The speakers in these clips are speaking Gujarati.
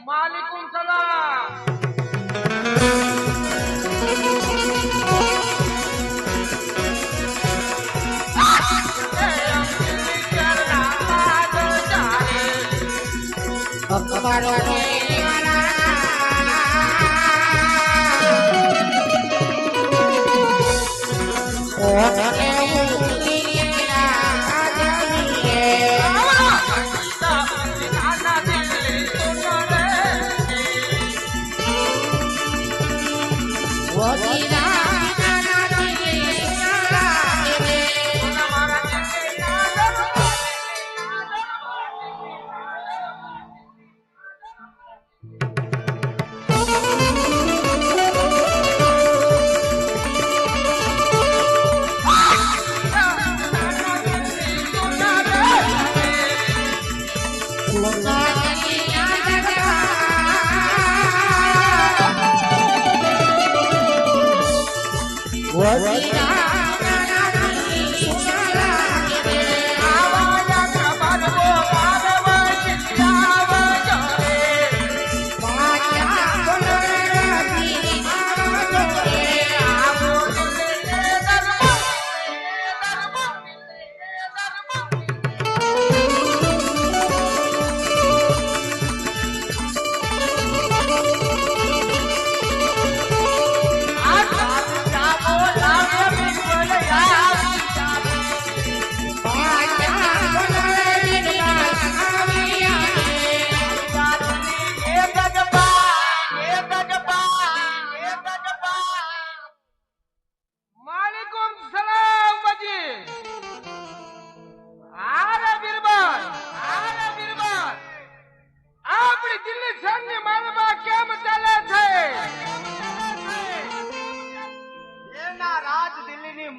मालिकुम सलाम।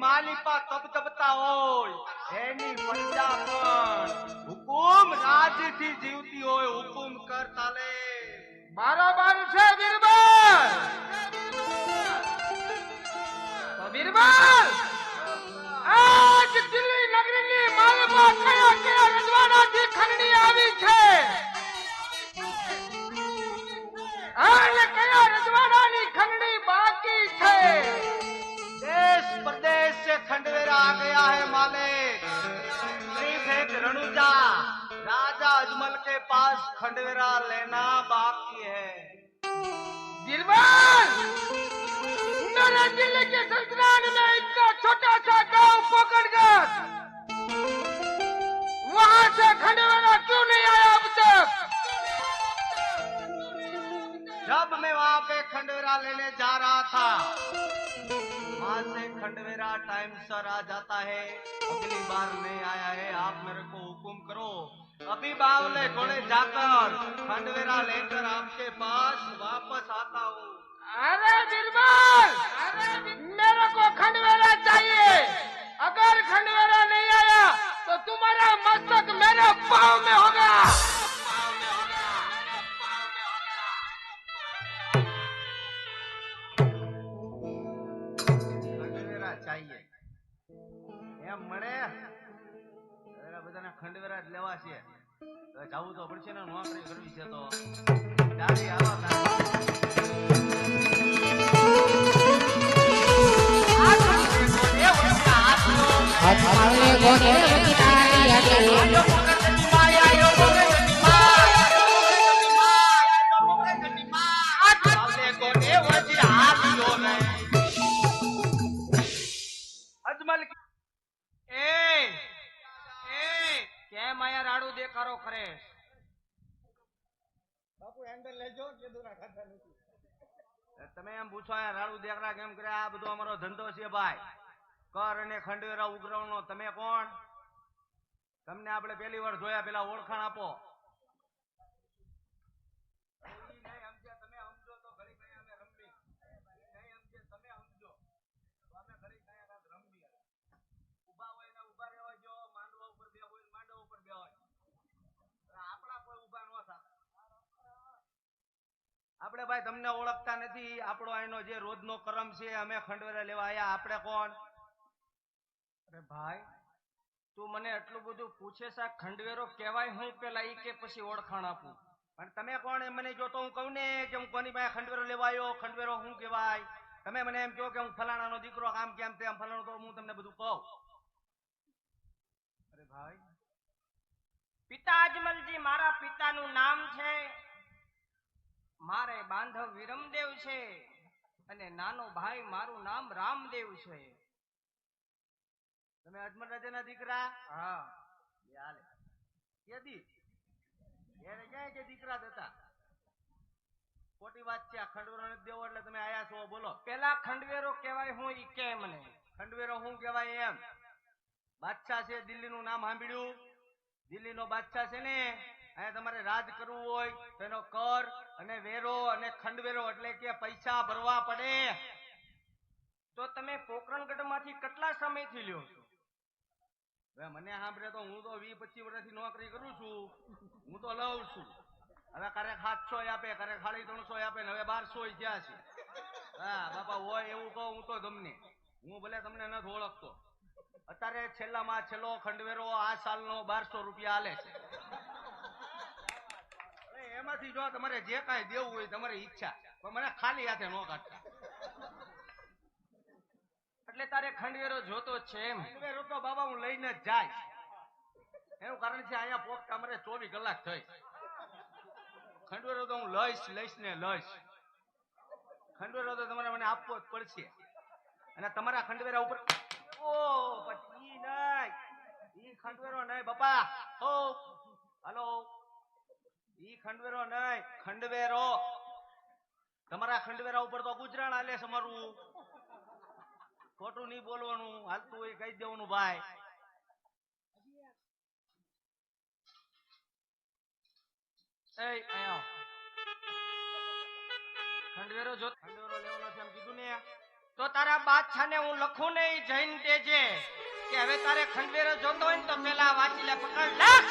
માલિપા તબતબતા હોય એની પ્રજા પણ હુકુમ રાજથી જીવતી હોય હુકુમ કર તાલે બરાબર છે બીરબલ તો બીરબલ આજ દિલ્હી નગરીની માલિપા કયા કયા રજવાડાથી ખંડણી આવી છે અને કયા રજવાડાની ખંડણી બાકી છે देश प्रदेश से खंडवेरा आ गया है मालिक सिर्फ एक रणुजा राजा अजमल के पास खंडवेरा लेना बाकी है गिरबल मेरे दिल के सल्तनत में इतना छोटा सा गांव पोकड़गढ़ वहां से खंडवेरा क्यों नहीं आया अब तक जब मैं वहां पे खंडवेरा लेने जा रहा था वहां से खंडवेरा टाइम सर आ जाता है अगली बार नहीं आया है आप मेरे को हुक्म करो अभी बावले घोड़े जाकर खंडवेरा लेकर आपके पास वापस आता हूँ अरे बिरबल मेरे को खंडवेरा चाहिए अगर खंडवेरा नहीं आया तो तुम्हारा मस्तक मेरे पाँव में होगा चाहिए એમ મળે એરા બધાને ખંડવેરા જ લેવા છે તો જાવું તો પડશે ને નોકરી કરવી છે તો દાડી આવા દેખારો કરે બાપુ હેન્ડલ લેજો કે દોરા ખાતા નથી તમે એમ પૂછો આ રાડુ દેખરા કેમ કરે આ બધો અમારો ધંધો છે ભાઈ કર અને ખંડવેરા ઉઘરાવનો તમે કોણ તમને આપણે પહેલી વાર જોયા પેલા ઓળખાણ આપો આપણે ભાઈ તમને ઓળખતા નથી. આપણો આનો જે રોજનો કરમ છે, અમે ખંડવેરા લેવા આયા. આપણે કોણ? અરે ભાઈ, તું મને એટલું બધું પૂછે છે, ખંડવેરો કહેવાય હું પેલા ઈ કે પછી ઓળખાણ આપું? પણ તમે કોણ એમ મને જો તો હું કહું ને કે હું કોની પાસે ખંડવેરો લેવા આવ્યો, ખંડવેરો શું કહેવાય. તમે મને એમ કહો કે હું ફલાણાનો દીકરો, આમ કેમ તેમ ફલાણો, તો હું તમને બધું કહું. અરે ભાઈ, પિતા અજમલજી મારા પિતાનું નામ છે. મારે બાંધવ વિરમદેવ છે અને નાનો ભાઈ મારું નામ રામદેવ છે. તમે અજમલ રાજાના દીકરા? હા. હાલે કેદી એને ક્યાં કે દીકરા હતા? ખોટી વાત છે. આ ખંડવેરો નથી દેવો એટલે તમે આયા છો. બોલો, પેલા ખંડવેરો કહેવાય હું ઈ કે મને. ખંડવેરો શું કહેવાય એમ? બાદશાહ છે, દિલ્હીનું નામ સાંભળ્યું? દિલ્હીનો બાદશાહ છે ને, અહીંયા તમારે રાજ કરવું હોય તો એનો કર અને વેરો અને ખંડવેરો એટલે કે પૈસા ભરવા પડે. તો તમે પોકરણગઢમાંથી કેટલા સમયથી લ્યો છો? હવે મને સાંભળે તો હું તો 20-25 વર્ષથી નોકરી કરું છું. હું તો લઉં છું. હવે ક્યારેક 700 આપે, ક્યારેક 350 આપે ને હવે 1200 થયા છે. હા બાપા, હોય એવું કહું હું તો તમને. હું ભલે તમને નથી ઓળખતો. અત્યારે છેલ્લામાં છેલ્લો ખંડવેરો આ સાલનો 1200 રૂપિયા હાલે છે. એમાંથી જો તમારે જે કાંઈ દેવું હોય તમારી ઈચ્છા, પણ મને ખાલી હાથે ન કાઢતા. એટલે તારે ખંડવેરો જોતો છે એમ? ખંડવેરો તો બાબા હું લઈને જ જાય. એનું કારણ છે અહીંયા પોખતા અમારે 24 કલાક થઈ. ખંડવેરો તો હું લઈશ ને લઈશ. ખંડવેરો તો તમારે મને આપવો જ પડશે. અને તમારા ખંડવેરા ઉપર પછી નહીં, ઈ ખંડવેરો નહીં બાપા. ઓ હાલો, ઈ ખંડવેરો નહીં, ખંડવેરો. તમારા ખંડવેરા ઉપર તો ગુજરાન હાલે છે અમારું. ખોટું નહીં બોલવાનું, હાલતું હોય કહી દેવાનું ભાઈ. ખંડવેરો ખંડવેરો લેવાનો છે એમ કીધું ને. તો તારા બાદશાહને હું લખું ને ઈ જઈને દેજે કે હવે તારે ખંડવેરો જોતો હોય ને તો પેલા વાંચી લે. પકડ લાખ.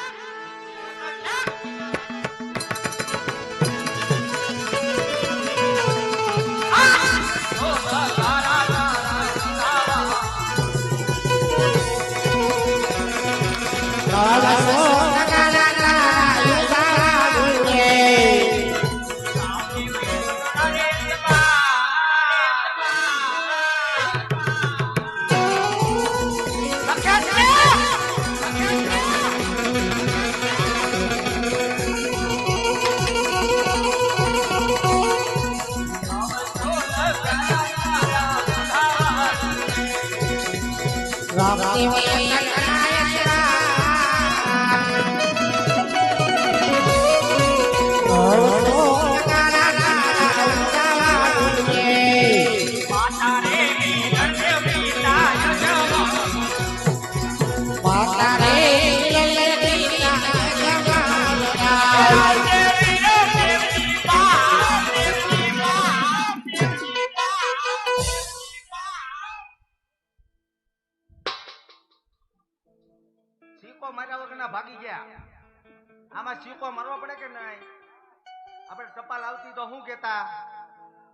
સિક્કો માર્યા વગરના ભાગી ગયા. આમાં સિક્કો મારવો પડે કે નહીં? આપણે ટપાલ આવતી તો શું કેતા?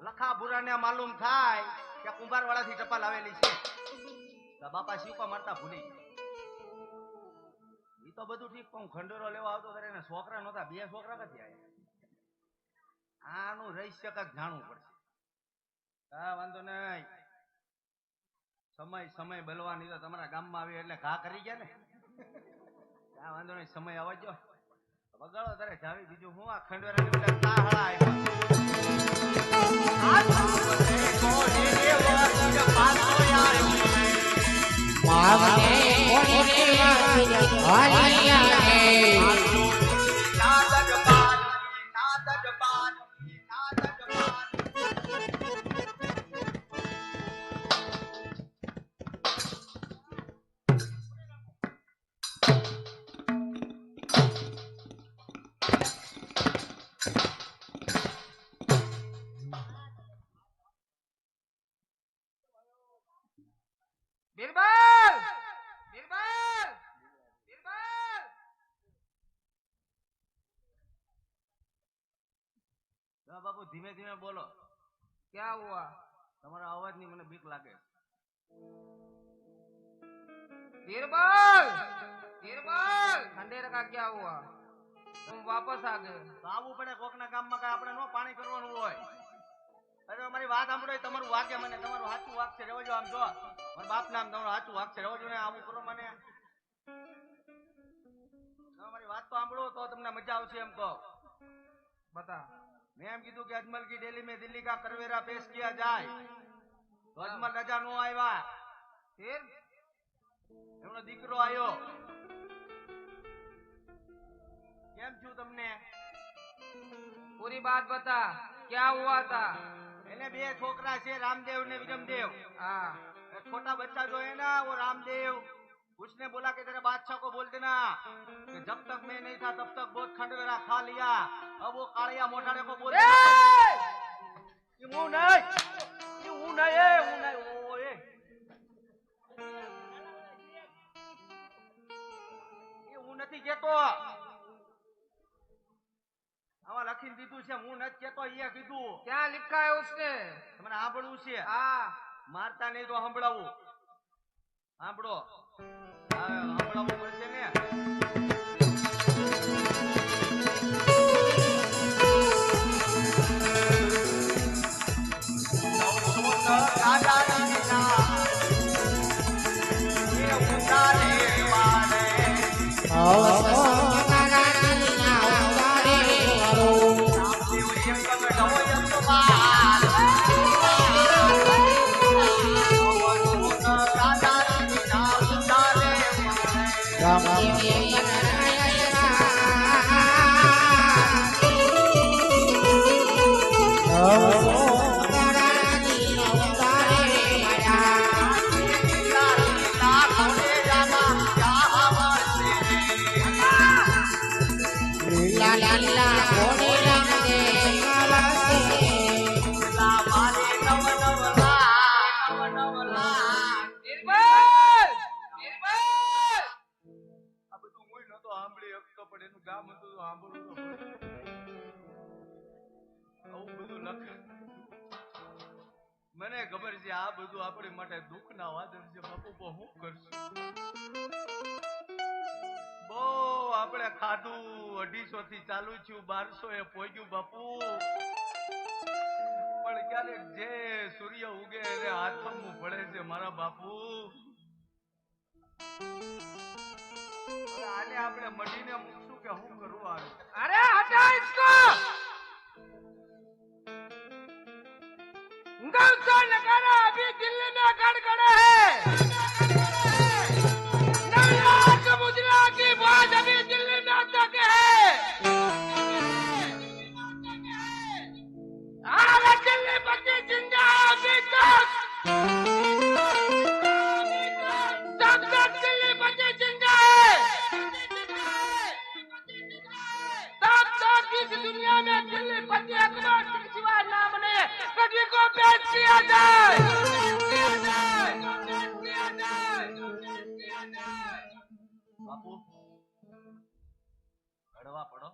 લખા ભૂરાને માલુમ થાય કે કુંભાર વાળાથી ટપાલ આવેલી છે. બાપા સિક્કો મારતા ભૂલી ગયા. ઈ તો બધું ઠીક, પણ ખંડેરો લેવા આવતો ત્યારે એને છોકરા નહોતા, 2 છોકરા નથી આવ્યા. આનું રહસ્ય કાંઈક જાણવું પડશે. હા વાંધો નહીં. સમય બલવાની તો તમારા ગામમાં આવી એટલે ઘા કરી ગયા ને. હા વાંધો નહીં, સમય આવજો. વગાડો તારે જાવી. બીજું હું આ ખંડવેરાની બધા તાહળા બિરબલ, બિરબલ, બિરબલ. હા બાપુ ધીમે ધીમે બોલો. क्या हुआ? તમારા અવાજની મને બીક લાગે. बीरबल, बीरबल, खंडेर का क्या हुआ? तुम वापस आ गए. તો આવવું પડે કોકના ગામમાં, કઈ આપણે નો પાણી કરવાનું હોય. અરે અમારી વાત સાંભળો, તમારું વાગે મને, તમારું સાચું વાક છે, રહેવા જો. આમ જો મારા બાપ નામ તમારું સાચું વાક છે, રહેવા જો ને. આવું કરો મને. તમારી વાત તો સાંભળો તો તમને મજા આવશે. એમ કહો. बता. मैं एम कीधु कि अजमल की डेली में दिल्ली का करवेरा पेश किया जाए, तो अजमल रजा नो आया. फिर एमनो दीकरो आयो. केम छू तमने? पूरी बात बता, क्या हुआ था? એને બે છોકરા છે, रामदेव ने विरमदेव. हाँ. छोटा बच्चा जो है ना वो रामदेव, उसने बोला कि तेरे बादशाह को बोल देना कि जब तक मैं नहीं था तब तक बहुत खंडवेरा खा लिया. अब वो कालिया मोटाड़े को बोल देना. ये मुंह नहीं, ये मुंह नहीं, ओ ये હું નથી કેતો. આમાં લખીને દીધું છે, હું નથી કેતો. એ કીધું. क्या लिखा है उसने? તમને સાંભળવું છે? हाँ. મારતા નહીં તો સંભળાવું. સાંભળો. સંભળાવવું પડશે ને. મને ખબર છે આ બધું આપણી માટે દુઃખના વાદળ છે બાપુ. બહુ કરશું. બહુ આપણે ખાધું. 250 થી ચાલુ થયું, 1200 એ પહોંચ્યું બાપુ. પણ ક્યારેક જે સૂર્ય ઉગે એને હાથમું પડે છે મારા બાપુ. આને આપણે મઢીને મૂકશું કે શું કરવું? આવે. अरे हटा इसको. गौसा नगारा अभी दिल्ली में गड़गड़ा है. नवलाख मुजरा की बात अभी दिल्ली में तक है. अरे दिल्ली पति जिंदा अभी तक. तब तक दिल्ली पति जिंदा है. तब तक इस दुनिया में दिल्ली पति अकबर सिंह सिवा नाम ने कभी को पेश किया जाए. બાપુ હળવા પડો.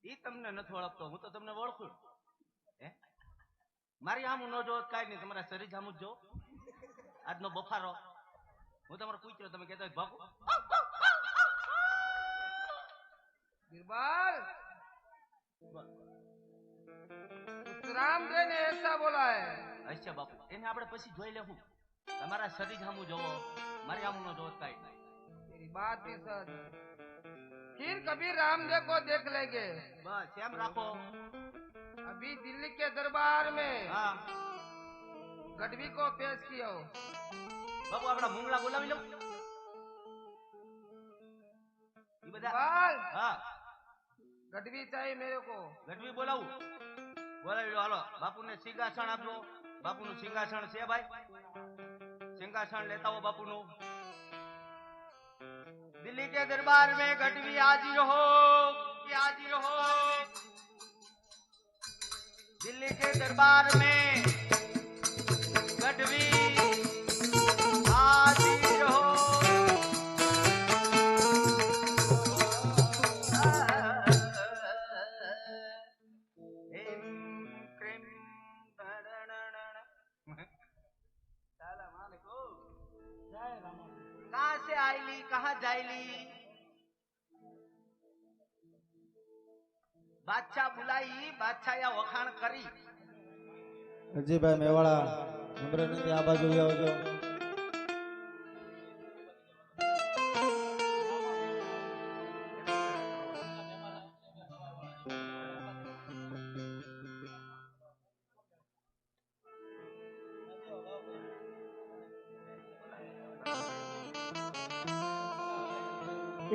ઈ તમને નથી ઓળખતો, હું તો તમને ઓળખું. હે મારી આમ ન જોત કાઈ નહીં, તમારા શરીર આમ જ જો. આજનો બફારો હું તમારો પૂછ્યો, તમે કહેતા હોય બાપુ. बीरबल, रामदेव ने ऐसा बोला है. અચ્છા બાપુ, એને આપણે પછી જોઈ લેવું. તમારા શરીર સામું જોવો, મારી આમ ન જોત કાઈ. मेरी बात भी सच. फिर कभी रामदेव को देख लेंगे. બસ એમ રાખો. अभी दिल्ली के दरबार में હા गढ़वी को पेश किया हो. બાપુ આપણા મુંગળા બોલાવી લઉં. ઈ બધા बीरबल, હા गढ़वी चाहिए मेरे को. ગઢવી બોલાવું. બોલાવી લો. હાલો બાપુને સિંહાસન આપજો. બાપુનું સિંહાસન છે ભાઈ. સિંહાસન લેતા હો બાપુનું. दिल्ली के दरबार में गढ़वी हाजिर हो, हाजिर हो. दिल्ली के दरबार में गढ़वी हाजिर हो. कहाँ से आईली कहाँ जाईली? बादशाह बुलाई, बादशाह या वखाण करी। અજીભાઈ મેવાડા નમ્ર નથી આ બાજુ આવજો.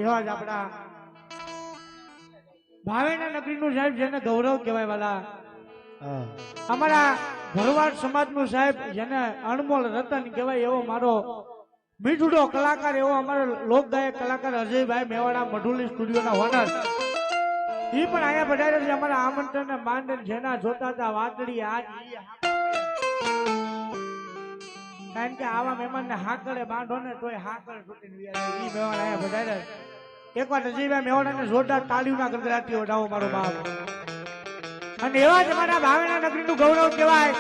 એવા જ આપણા ભાવેના નગરીનું સાહેબ જેને ગૌરવ કહેવાય વાલા હા અમારા ભરવાડ સમાજનું સાહેબ જેને અણમોલ રતન કહેવાય એવો મારો મીઠુડો કલાકાર એવો અમારો લોકગાયક કલાકાર અજયભાઈ મેવાડા મઢુલી સ્ટુડિયોના ઓનર એ પણ અહીંયા પધારે છે અમારા આમંત્રણ ને માંડન જેના જોતા હતા વાતડી આજ કારણ કે આવા મહેમાનને હાકડે બાંધો ને તોય હાકડે છૂટીને વ્યા જાય. ઈ મહેમાન અહીંયા પધારે એકવાર અજયભાઈ મેવાડાને જોરદાર તાળીઓના ગડગડાટી વડાવો મારો બાપ. અને એવા જ અમારા ભાવેના નગરીનું ગૌરવ કહેવાય.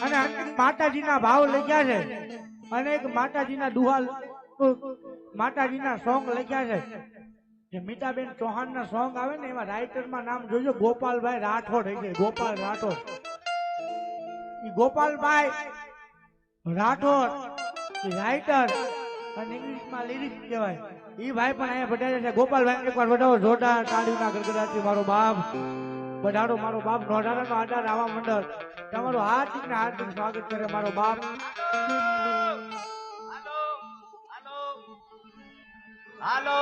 અને માતાજીના ભાવ લખ્યા છે અને એક માતાજીના દુહાલ માતાજીના સોંગ લખ્યા છે જે મીતાબેન ચૌહાણના સોંગ આવે ને એમાં રાઇટરમાં નામ જોજો ગોપાલભાઈ રાઠોડ છે. ગોપાલ રાઠોડ ઈ ગોપાલભાઈ રાઠોડ રાઇટર અને ઇંગ્લિશમાં લિરિક્સ કહેવાય. ઈ ભાઈ પણ અહીંયા બધારે છે. ગોપાલભાઈ એકવાર બધાઓ જોરદાર તાળીના ગડગડાટી મારો બાપ બધાડો મારો બાપ નોઢારાનો આધાર આવા મંડળ તમારું હાર્દિક ને હાર્દિક સ્વાગત કરે મારો બાપ. હાલો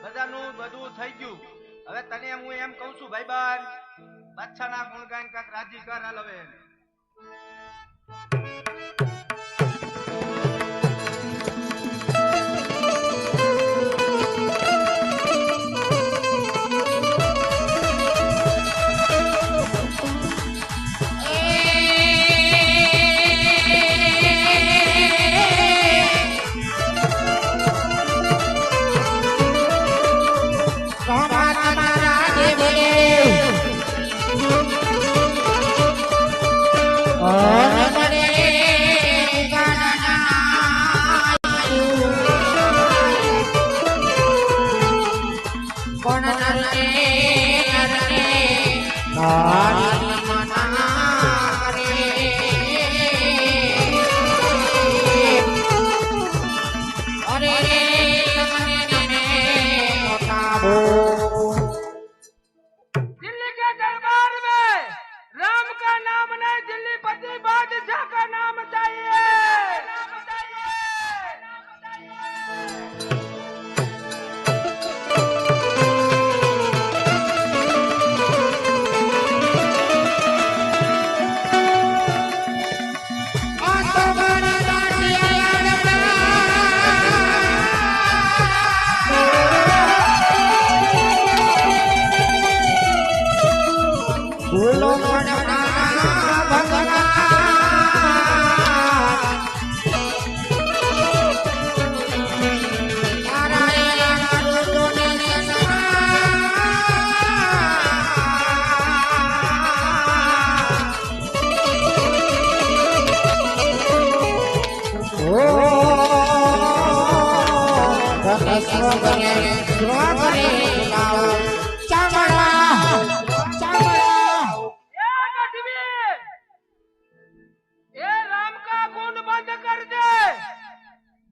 બધાનું બધું થઈ ગયું. હવે તને હું એમ કહું છું ભાઈબાન બાદશાહના ગુણગાન કાક રાજી કર હાલ હવે. दिल्ली के दरबार में राम का नाम नहीं दिल्ली पति बादशाह का नाम चाहिए. ये राम का गुण बंद कर दे.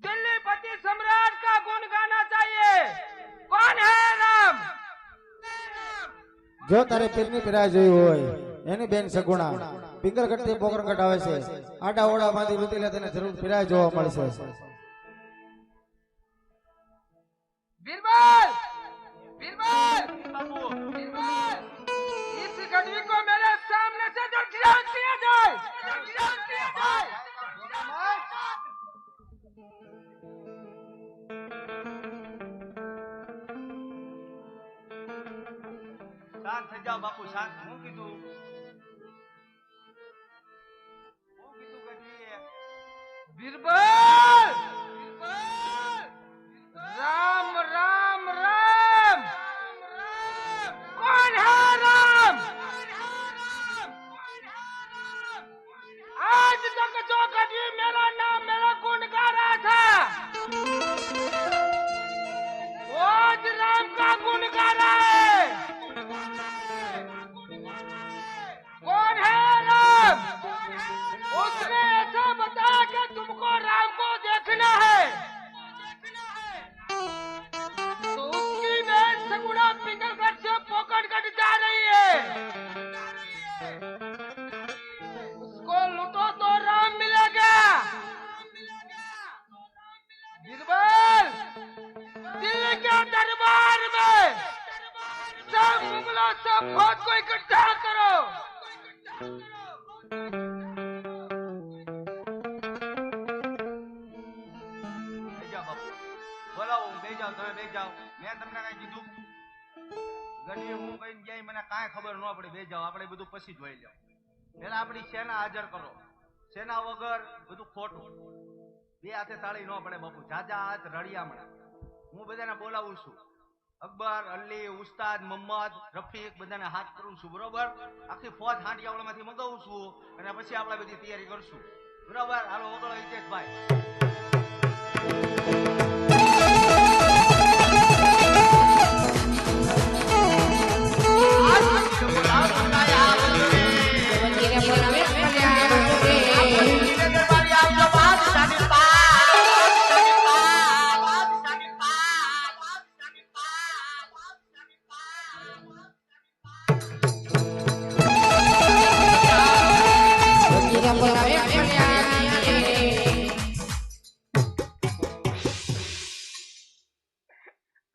दिल्ली पति सम्राट का गुण गाना चाहिए. कौन है राम? જો તારે પીરની પીરા જોઈ હોય એની બેન સગુણા પિંગરગઢ થી પોકરગઢ આવે છે. આડા ઓડામાંથી લૂંટીલા તેને જરૂર પીરા જોવા મળશે. बीरबल बीरबल बीरबल इस गडवी को मेरे सामने से गिरा दिया जाए. શાંત થઈ જાઓ બાપુ શાંત. હું કીધું ગઢવીએ? बीरबल राम राम राम. कौन है राम? आज तक जो कभी मेरा नाम मेरा गुण गा रहा था सब फौज को इकट्ठा करो। બેજા બાપુ બોલાવો બે જાઓ તમે બે જાઓ મેં તમને કઈ કીધું ગણી હું કઈ ક્યાંય મને કાંઈ ખબર ન પડે બે જાઓ આપણે બધું પછી જોઈ લો પેલા આપણી સેના હાજર કરો સેના વગર બધું ખોટું બે હાથે તાળી ન પડે બાપુ જાજા હાથ રળિયામણા હું બધાને બોલાવું છું અકબર અલી ઉસ્તાદ મોહમ્મદ રફીક બધાને હાથ કરું છું બરોબર આખી ફોજ હાંડિયાવાળામાંથી મગાવું છું અને પછી આપણે બધી તૈયારી કરશું બરોબર હાલો વગળો હિતેશભાઈ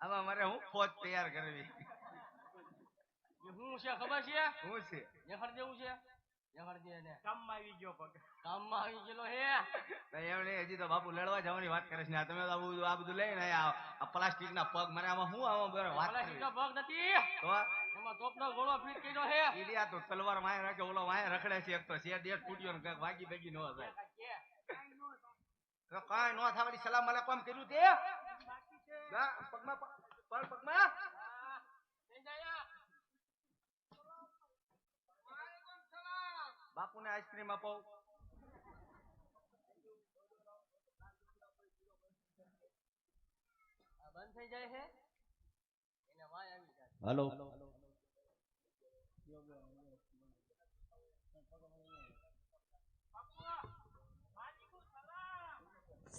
આમાં મારે હું ફોજ તૈયાર કરવી હું છે ખબર છે હું છે નેહર જેવું છે નેહર જે ને કામમાં આવી ગયો પગ કામમાં આવી ગયેલો હે કઈ એમ નહીં હજી તો બાપુ લડવા જવાની વાત કરે છે ને તમે આ બધું લઈને આ પ્લાસ્ટિક ના પગ મને આમાં હું આમાં બરાબર વાત કરવી પ્લાસ્ટિકનો પગ નથી તો એમાં તોપનો ગોળો ફીટ કર્યો હે ઈડિયા તો તલવાર વાય રાખે ઓલો વાય રખડે છે એક તો શેર દેશ ફૂટ્યો ને કઈક વાગી ભેગી ન જાય તો કાંઈ નો થવાની સલામ અલૈકુમ કર્યું તે પગમાં પગમાં બાપુને આઈસ્ક્રીમ આપો બંધ થઈ જાય છે એને વાય આવી જાય હેલો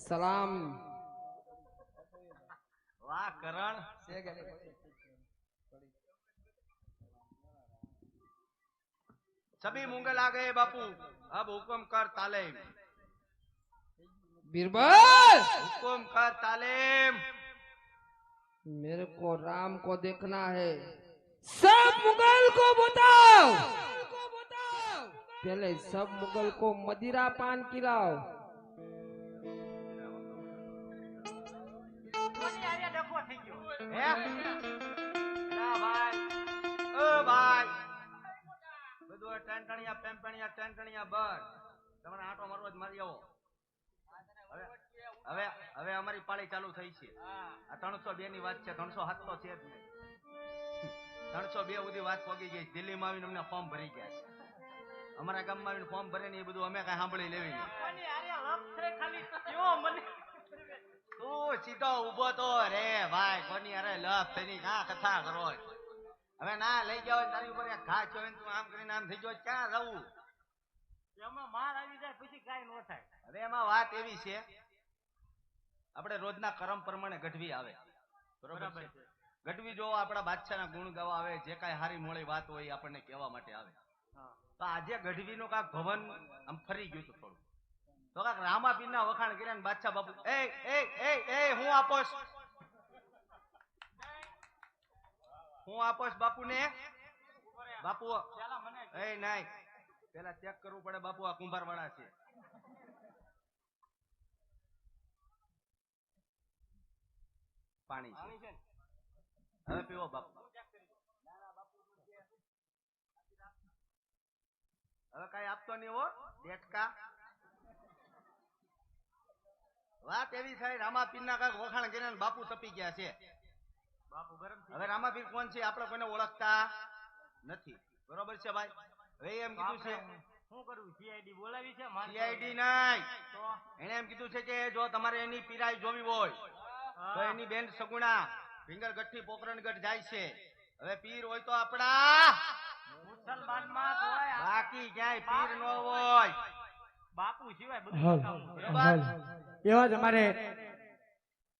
સલામ વાહ કરણ सभी मुंगल आ गए बापू अब हुक्म कर तालीम बीरबल हुक्म कर तालीम मेरे को राम को देखना है सब मुगल को बताओ पहले सब मुगल को मदिरा पान खिलाओ હે ના ભાઈ ઓ ભાઈ બધું ટેન્ટણિયા પેમ્પણિયા ટેન્ટણિયા બસ તમારે આટો મારવો જ મારી આવો હવે હવે અમારી પાળી ચાલુ થઈ છે આ 302 ની વાત છે 307 તો છે જ નહીં 302 સુધી વાત પહોંચી ગઈ દિલ્હીમાં આવીને અમને ફોર્મ ભરી ગયા છે અમારા ગામમાં આવીને ફોર્મ ભરે ને એ બધું અમે કઈ સાંભળી લેવી નહીં તું સીધો ઉભો તો રે ભાઈ કોની અરે લપ થઈને કા કથા કરો હવે ના લઈ જાવ તારી ઉપર એક ઘા છો તું આમ કરીને આમ થઈ ગયો ક્યાં જવું એમાં માર આવી જાય પછી કાઈ ન થાય હવે એમાં વાત એવી છે આપણે રોજના કર્મ પ્રમાણે ગઢવી આવે બરોબર છે ગઢવી જો આપણા બાદશાહના ગુણ ગાવા આવે જે કાંઈ હારી મોળી વાત હોય એ આપણને કહેવા માટે આવે તો આજે ગઢવીનું કાંક ભવન આમ ફરી ગયું હતું થોડું તો કાંક રામાપીરના વખાણ કર્યા ને બાદશાહ બાપુ હું આપોશ બાપુને બાપુ એ નહીં પેલા ચેક કરવું પડે બાપુ આ કુંભારવાળા છે પાણી છે હવે પીવો બાપુ હવે કઈ આપતો નહીં હો દેટકા વાત એવી થઈ રામાપીરના કાંઈક વખાણ કરીને બાપુ તપી ગયા છે બાપુ ગરમ હવે રામાપીર કોણ છે આપણે કોઈને ઓળખતા નથી બરોબર છે ભાઈ હવે એમ કીધું છે શું કરવું સીઆઈડી બોલાવી છે સીઆઈડી નહીં એને એમ કીધું છે કે જો તમારે એની પીરાઈ જોવી હોય તો એની બેન સગુણા ભીંગરગઢથી પોકરણગઢ જાય છે હવે પીર હોય તો આપણા મુસલમાનમાં હોય બાકી ક્યાંય પીર ન હોય બાપુ સિવાય બધું એવા જ અમારે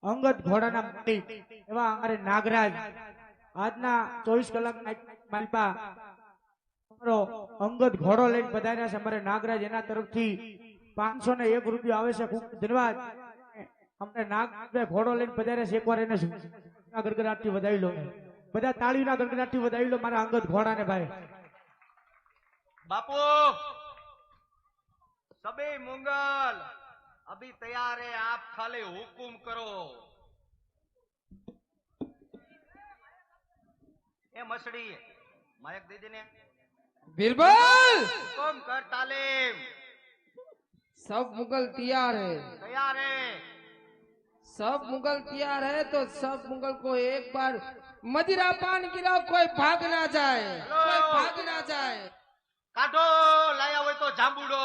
અંગત ઘોડાના માલિક એવા અમારે નાગરાજ આજના 24 કલાકના માલપા અમારો અંગત ઘોડો લઈને પધાર્યા છે અમારે નાગરાજ એના તરફથી 501 રૂપિયા આવે છે ખૂબ ધન્યવાદ અમને નાગરાજ ઘોડો લઈને પધાર્યા છે એકવાર એને ગડગડાટથી વધાવી લો બધા તાળીના ગણગણાટથી વધાવી લો મારા અંગત ઘોડાને ભાઈ. बापू सभी मंगल अभी तैयार है आप खाली हुकुम करो ए मसड़ी मायक दीदी ने बीरबल हुकुम कर तालीम सब मुगल तैयार है तैयार है सब मुगल तैयार है तो सब मुगल को एक बार मदिरा पान गिराओ कोई भाग ना जाए कोई भाग ना जाए काढो लाया હોય તો જાંબુડો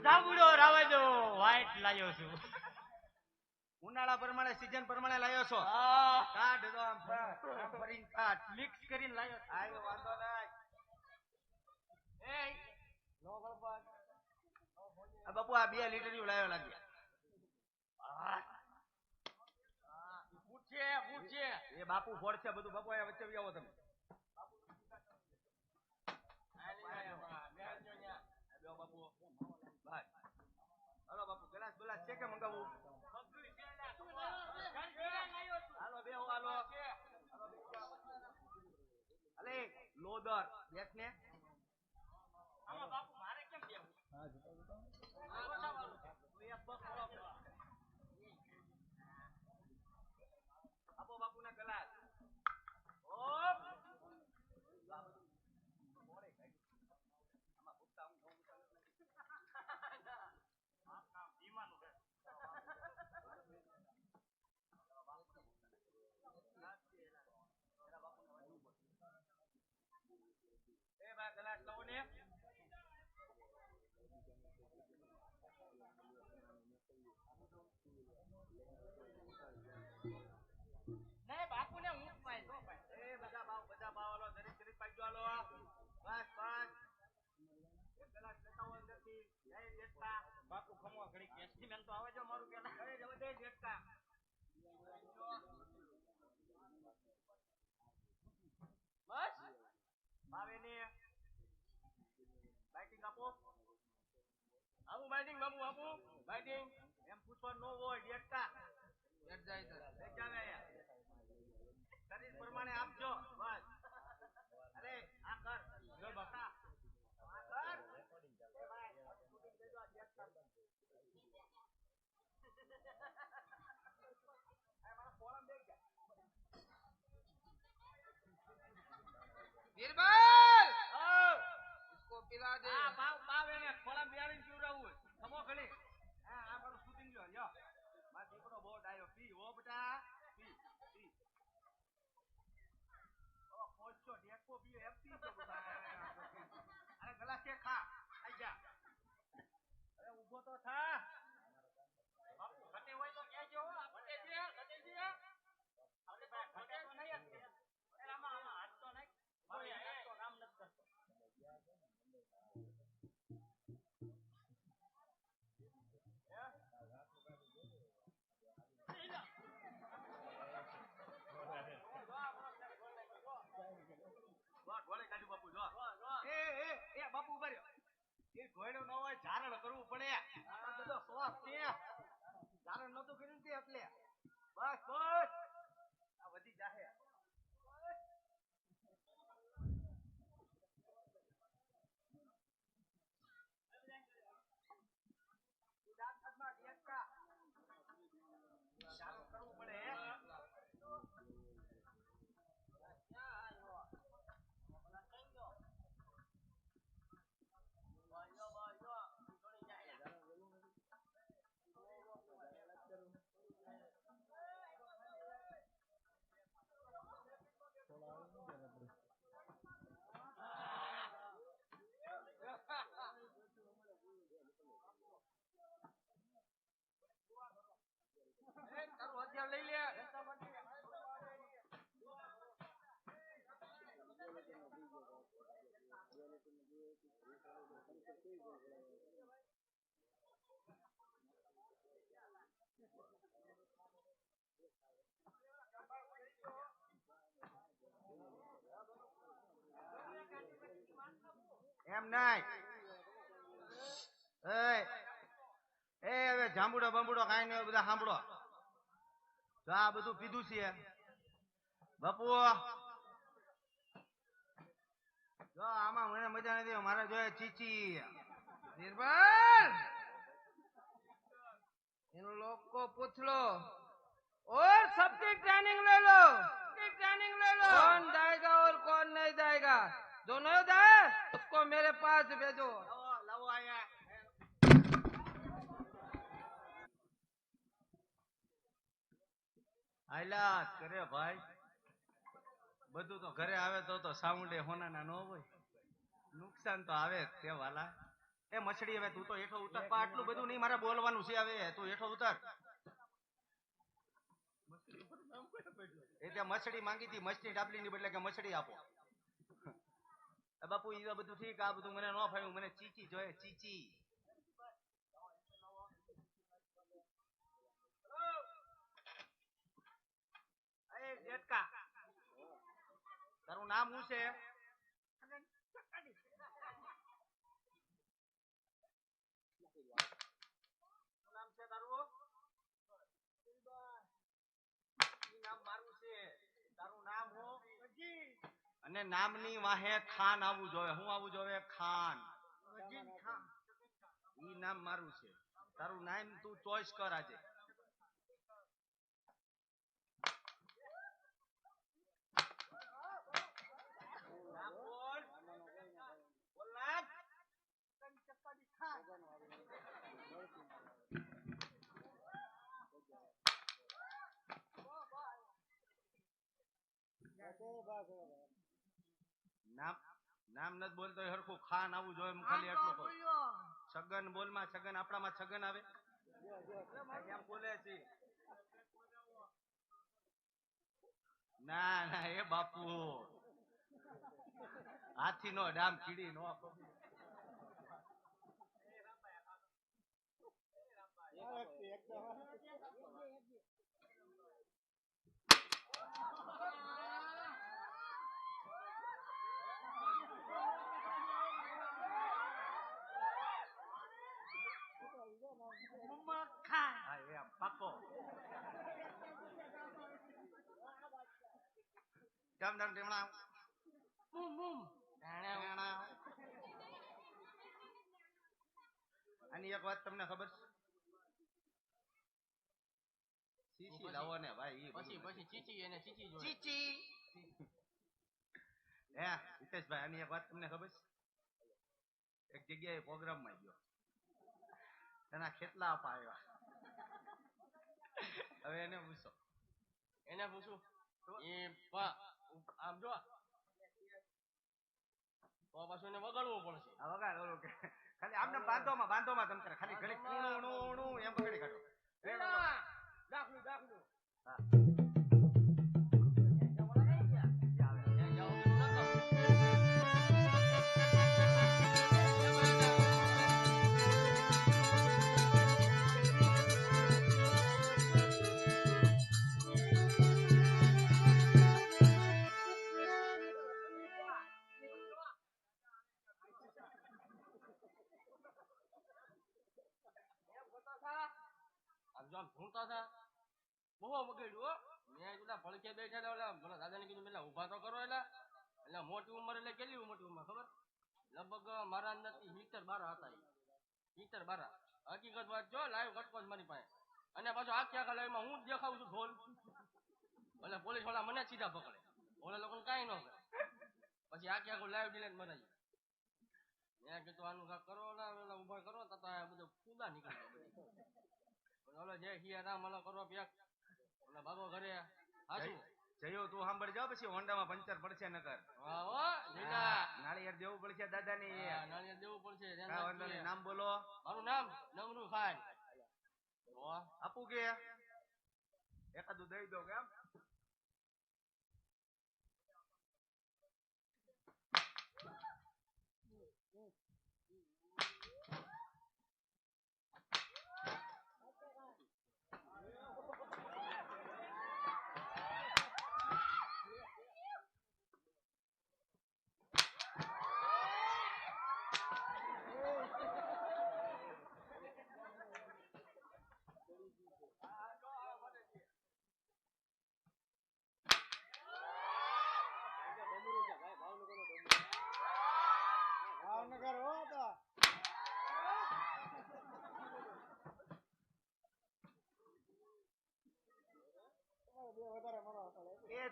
જાંબુડો રાવે દો વ્હાઈટ લાયો છું ઉનાળા પ્રમાણે સીઝન પ્રમાણે લાયો છો કાઢ દો આમ ફરીને કાઢ મિક્સ કરીને લાયો આયો વાંધો નહીં એ નો ગળબડ આ બાપુ આ 2 લીટર નું લાયો લાગ્યા પૂછે એ બાપુ ફોડ છે બધું બાપુ આ વચ્ચે આવો તમે હાલો બાપુ ગ્લાસ ગ્લાસ છે કે મંગાવું હાલો બેહો હાલો અલે લોદર બેસ ને આમાં બાપુ મારે કેમ બેહું આપો બાપુના ગ્લાસ ઓપ ગ્લાસ લાવો ને નહીં બાપુ ને હું પાઈ દો ભાઈ એ બધા બાવ હાલો દરેક દરેક પાઈ દો હાલો બસ બસ એક ગ્લાસ લેતા હોય અંદરથી જય જેઠા બાપુ ખમો ઘડી કેસથી મેન તો આવે જો મારું પેલા અરે જવા દે જેઠા બસ ભાવે ને બાઇટિંગ આપો આવું બાઇટિંગ બાબુ આપો બાઇટિંગ એમ પૂછવા નો હોય ડેટકા ડેટ જાય તો દેખાવે શરીર પ્રમાણે આપજો બસ અરે આ કર જો બકા આ કર એ ભાઈ શૂટિંગ દેજો આ ડેટકા આ મારા ફોરમ દે ગયા बीरबल इसको पिला दे પાવ એને ફોરમ બેડીને પીવડાવું ખમો ખડી હા આ મારું શૂટિંગ લ્યો લ્યો માર દીકરો બહુ ડાયો પી હો બેટા પી પી ઓ પોચો ડેકો પી એમ પી તો અરે ગલાસ કે ખા આઈ જા અરે ઊભો તો થા બાપુ ઘટે હોય તો કહેજો ઘટે છે અરે ભાઈ ઘટે તો નહીં અરે આમાં હાથ તો નહીં ઓય હાથ તો કામ નથી કરતો બાપુ ઉભા રહ્યો એ ઘોડો ન હોય ધારણ કરવું પડે આ બધો શોખ છે ધારણ નતું કર્યું તે એટલે બસ બસ આ વધી જાહે ધારણ કરવું પડે તારું હથિયાર લઈ લે એમ નહીં એ હવે જાંબુડો બંબુડો કાંઈ નહીં બધા સાંભળો તો આ બધું પીધું છે બાપુ જો આમાં મને મજા નથી મારે જોઈએ ચીચી बीरबल इन लोग को पूछ लो और सबकी ट्रेनिंग ले लो कौन जाएगा और कौन नहीं जाएगा जो नहीं जाए उसको मेरे पास भेजो લાવો આયા આયલા કરે ભાઈ બધું તો ઘરે આવે તો સાઉન્ડે હોનાના ન હોય નુકસાન તો આવે જ તે વાલા એ મછડી હવે તું તો હેઠો ઉતર પા આટલું બધું નહીં મારે બોલવાનું છે હવે તું હેઠો ઉતર એ ત્યાં મછડી માંગી હતી મછલી ડાબલી ની બદલે કે મછડી આપો બાપુ એ બધું ઠીક આ બધું મને ન ફાવ્યું મને ચીચી જોઈએ ચીચી તારું નામ શું છે નામ છે તારું નામ મારું છે તારું નામ હું અને નામની વાહે ખાન આવવું જોઈએ હું આવવું જોઈએ ખાન ઈ નામ મારું છે તારું નામ તું ચોઈસ કર આજે નામ બોલ બોલ નામ નામ નામ નથી બોલતો હરખું ખાન આવવું જોઈએ એમ ખાલી એટલું કહું છગન બોલમાં છગન આપણામાં છગન આવે એમ બોલે છે ના ના એ બાપુ હાથી નો ડામ કીડી નો હા એમ પાકો કેમ ડમ ટીમણા આની એક વાત તમને ખબર છે ચીચી લાવો ને ભાઈ પછી ચીચી એને ચીચી જોઈએ ચીચી હે હિતેશભાઈ આની એક વાત તમને ખબર છે એક જગ્યાએ પ્રોગ્રામ માં ગયો તેના ખેતલા આપા આવ્યા હવે એને પૂછું એ આમ જો તો પાછું એને વગાડવું પડશે આ વગાડ ઓલો કે ખાલી આમને બાંધોમાં તમ કરે ખાલી ઘડી કૂણું એમ વગાડી કાઢો દાખલું હા ભૂંતા હતા બહુ બગડ્યું મેં પેલા ભડકે બેઠા ઓલા મને દાદા ને કીધું પેલા ઉભા તો કરો એટલે મોટી ઉંમર એટલે કેટલી મોટી ઉંમર ખબર લગભગ મારા અંદરથી 12 હતા 12 હકીકત વાત જો લાઈવ કટકો મારી પાસે અને પાછો આખા લાઈવમાં હું જ દેખાવું છું ઢોલ એટલે પોલીસ વાળા મને સીધા પકડે ઓલા લોકોને કાંઈ ન કરે પછી આખું લાઈવ ડિલેટ મરાય મેં કીધું આનું કાંક કરો ઓલા ઉભા કરો તો બધું કુદા નીકળી જાય ઓલો જે હિયા મને કરો પ્યાક ઓલા બાબો ઘરે હાચું જયો તું સાંભળ જાવ પછી હોન્ડામાં પંચર પડશે નકર નાળિયેર દેવું પડશે દાદા ને નાળિયેર દેવું પડશે નામ બોલો મારું નામ નમરૂ ખાન આપું કે એકાદું દઈ દો કેમ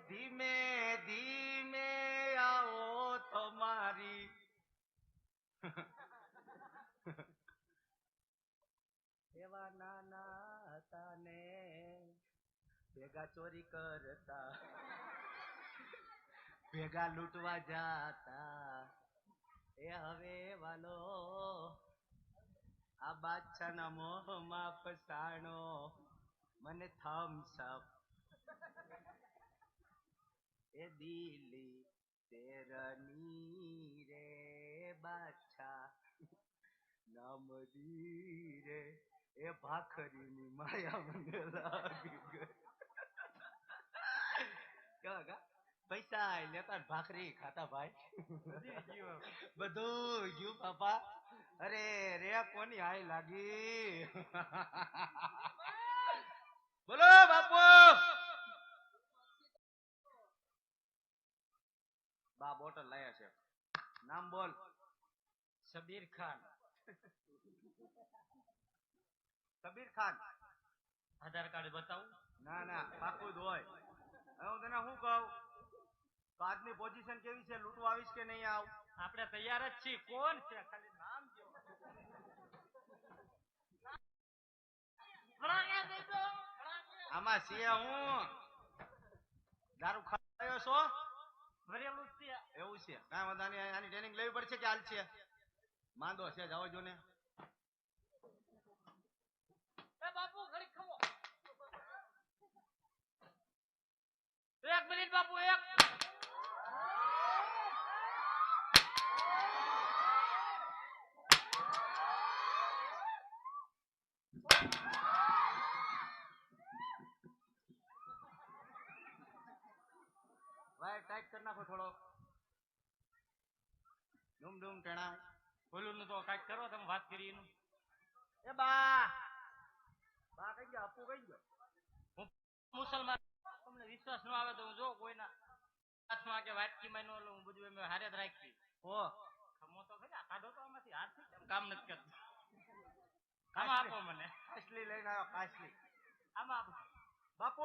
ધીમે ધીમે આવો તમારી એવા નાના હતા ને ભેગા ચોરી કરતા ભેગા લૂંટવા જાતા એ હવે વાલો આ બાદશાહના મોહમાં ફસાણો મને થમ્સ અપ એ દિલ્હી તેરની રે બાદશાહ નામદી રે એ ભાખરીની માયા મને લાગી ગઈ કેવા કા પૈસા લેતા ને ભાખરી ખાતા ભાઈ બધું ગયું પાપા અરે રે કોની હાય લાગી બોલો બાપુ બા બોટલ લાયા છે નામ બોલ શબીર ખાન શબીર ખાન આધાર કાર્ડ બતાવું ના ના પાકું જ હોય હવે હું તને શું કહું તો આજની પોઝિશન કેવી છે લૂંટવા આવીશ કે નહીં આવ આપણે તૈયાર જ છીએ કોણ છે ખાલી નામ આમાં છે હું દારૂ ખાયો છો ભરેલું છે એવું છે કાંઈ વાંધો નહીં આની ટ્રેનિંગ લેવી પડશે કે હાલ છે માંદો છે જાવ જો ને બાપુ ઘડી ખમો એક મિનિટ બાપુ એક ભાઈ ટાઈટ કરી નાખો થોડો ડૂમ ડૂમ ટેણા બોલું નું તો કાંઈક કરો તમે વાત કરી એનું એ બા બા કઈ ગયો આપુ કઈ ગયો હું મુસલમાન તમને વિશ્વાસ ન આવે તો હું જો કોઈના હાથમાં કે વાટકીમાં ન લઉં હું બધું એમ હારે જ રાખી ઓ ખમો તો ખરી આ કાઢો તો આમાંથી હાથથી કેમ કામ નથી કરતું આમાં આપો મને કાસલી લઈને આવ્યો કાસલી આમાં આપો બાપુ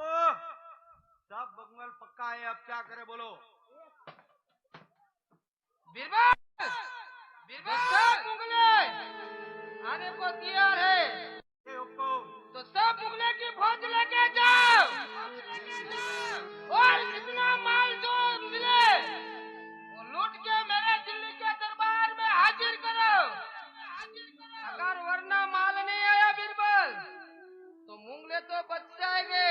सब बंगल पक्का है अब क्या करे बोलो बीरबल बीरबल मुगले आने को तैयार है तो सब मुगले की फौज लेके जाओ और जितना माल जो मिले वो लूट के मेरे दिल्ली के दरबार में हाजिर करो अगर वरना माल नहीं आया बीरबल तो मुगले तो बच जाएंगे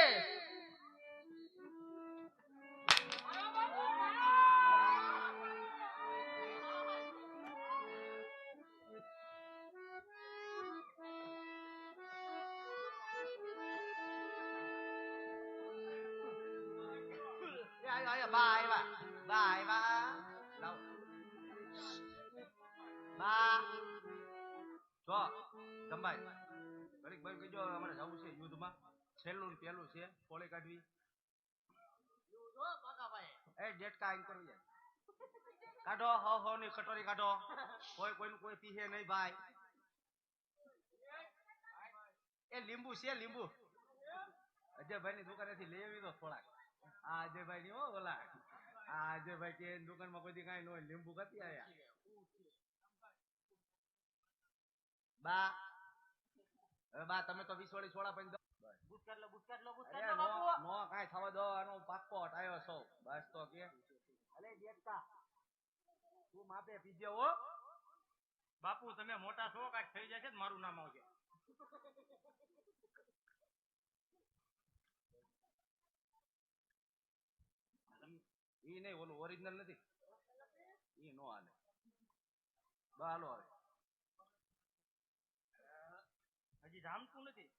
bye bye bye bye đâu ba જો સંભાઈ ઘડીક ભાઈ કહેજો અમારે જવું છે યુદ્ધમાં છેલ્લું ને પેલું છે કોળી કાઢવી એ ડેટકા આઈન કરવી કાઢો હો ની કટોરી કાઢો કોઈ કોઈનું કોઈ પીહે નહીં ભાઈ એ લીંબુ છે લીંબુ અજયભાઈ ની દુકાનેથી લઈ આવી દો થોડાક આ અજયભાઈ ની હો ઓલા આ અજયભાઈ કે દુકાનમાં કોઈ દી કાંઈ ન હોય લીંબુ કતી આયા બા હવે બા તમે તો 20 વાળી છોડા પડી દો બુટ કાઢ લો બાપુ નો કાંઈ થવા દો આનો પાક્કો હટાયો છો બસ તો કે અલે દેખતા તું માપે પીજે હો બાપુ તમે મોટા છો કાંઈક થઈ જશે મારું નામ આવશે ઈ નહીં ઓલું ઓરિજિનલ નથી ઈ નો હાલે હાલો હવે હજી જામતું નથી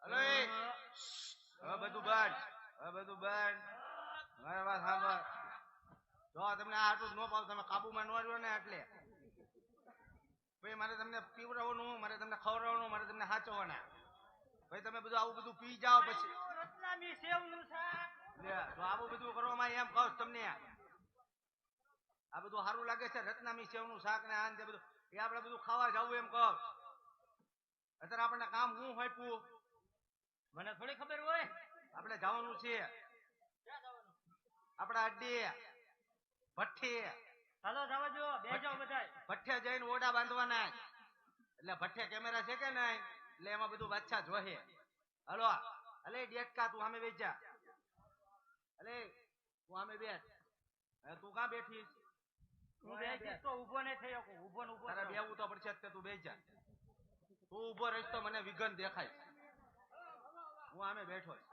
હલો હવે બધું બંધ મારી વાત સાંભળ જો તમને આ આટલું ન પાવ તમે કાબુમાં ન રહ્યો ને એટલે ભાઈ મારે તમને પીવડાવવાનું મારે તમને ખવડાવવાનું મારે તમને સાચવવાના ભાઈ તમે બધું આવું બધું પી જાઓ પછી રત્નામી સેવનું શાક લે તો આવું બધું કરવામાં એમ કહું તમને આ બધું સારું લાગે છે રત્નામી સેવનું શાક ને આ ને બધું એ આપણે બધું ખાવા જવું એમ કહો અત્યારે આપણને કામ હું હોપ્યું મને થોડી ખબર હોય. આપણે જવાનું છે આપણા અડ્ડી ભઠ્ઠી. ચાલો જવા જો, બેસજો બધાય. ભઠ્ઠે જઈને ઓડા બાંધવાના. એટલે ભઠ્ઠે કેમેરા છે કે નહીં, એટલે એમાં બધું બાદશાહ જોહે. હલો અલે ડેટકા તું સામે બેસ જા. અલે તું સામે બેસ. તું કાં બેઠીશ? હું બેસીશ તો ઊભો નહીં થઈ શકું. ઊભો ને ઊભો તારે રહું. બેવું તો પડશે જ તે, તું બેસ જા. તું ઊભો રહીશ તો મને વિઘન દેખાય. હું આમે બેઠો છું.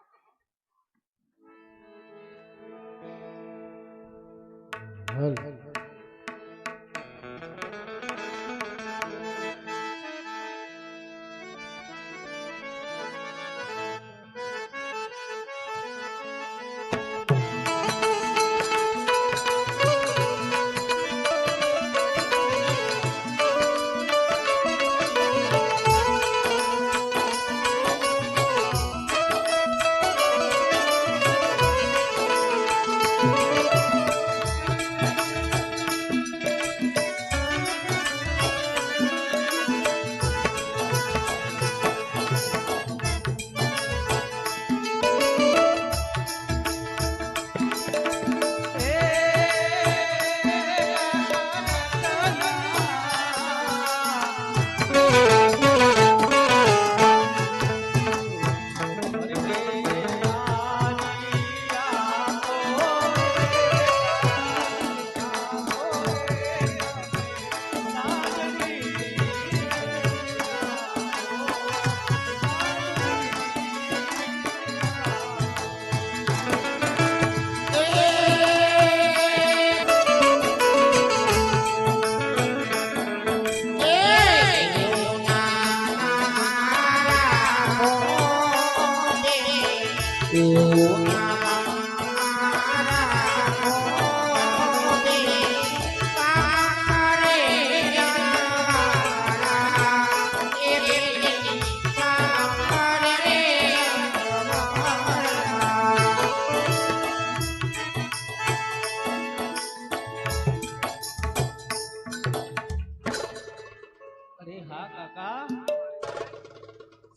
અરે હા કાકા,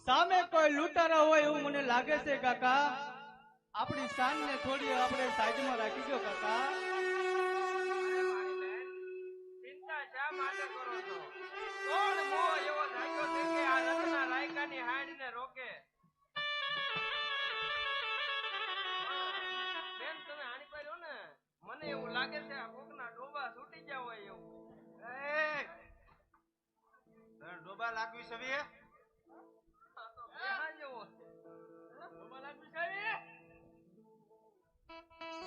સામે કોઈ લૂંટારા હોય એવું મને લાગે છે કાકા. આપણી શાન ને થોડી આપણે સાઈડમાં રાખી દો કાકા. ચિંતા શા માટે કરો છો? કોણ મોહ એવો જાગ્યો છે કે આ રત્ના રાયકાની હાંડીને રોકે? બેન તમે હાણી પાડ્યો ને, મને એવું લાગે છે આ કોકના ડોબા છૂટી ગયા હોય એવું. ડોબા લાગવી છે. આ તો બેહા જેવો છે. ડોબા લાગવી છે?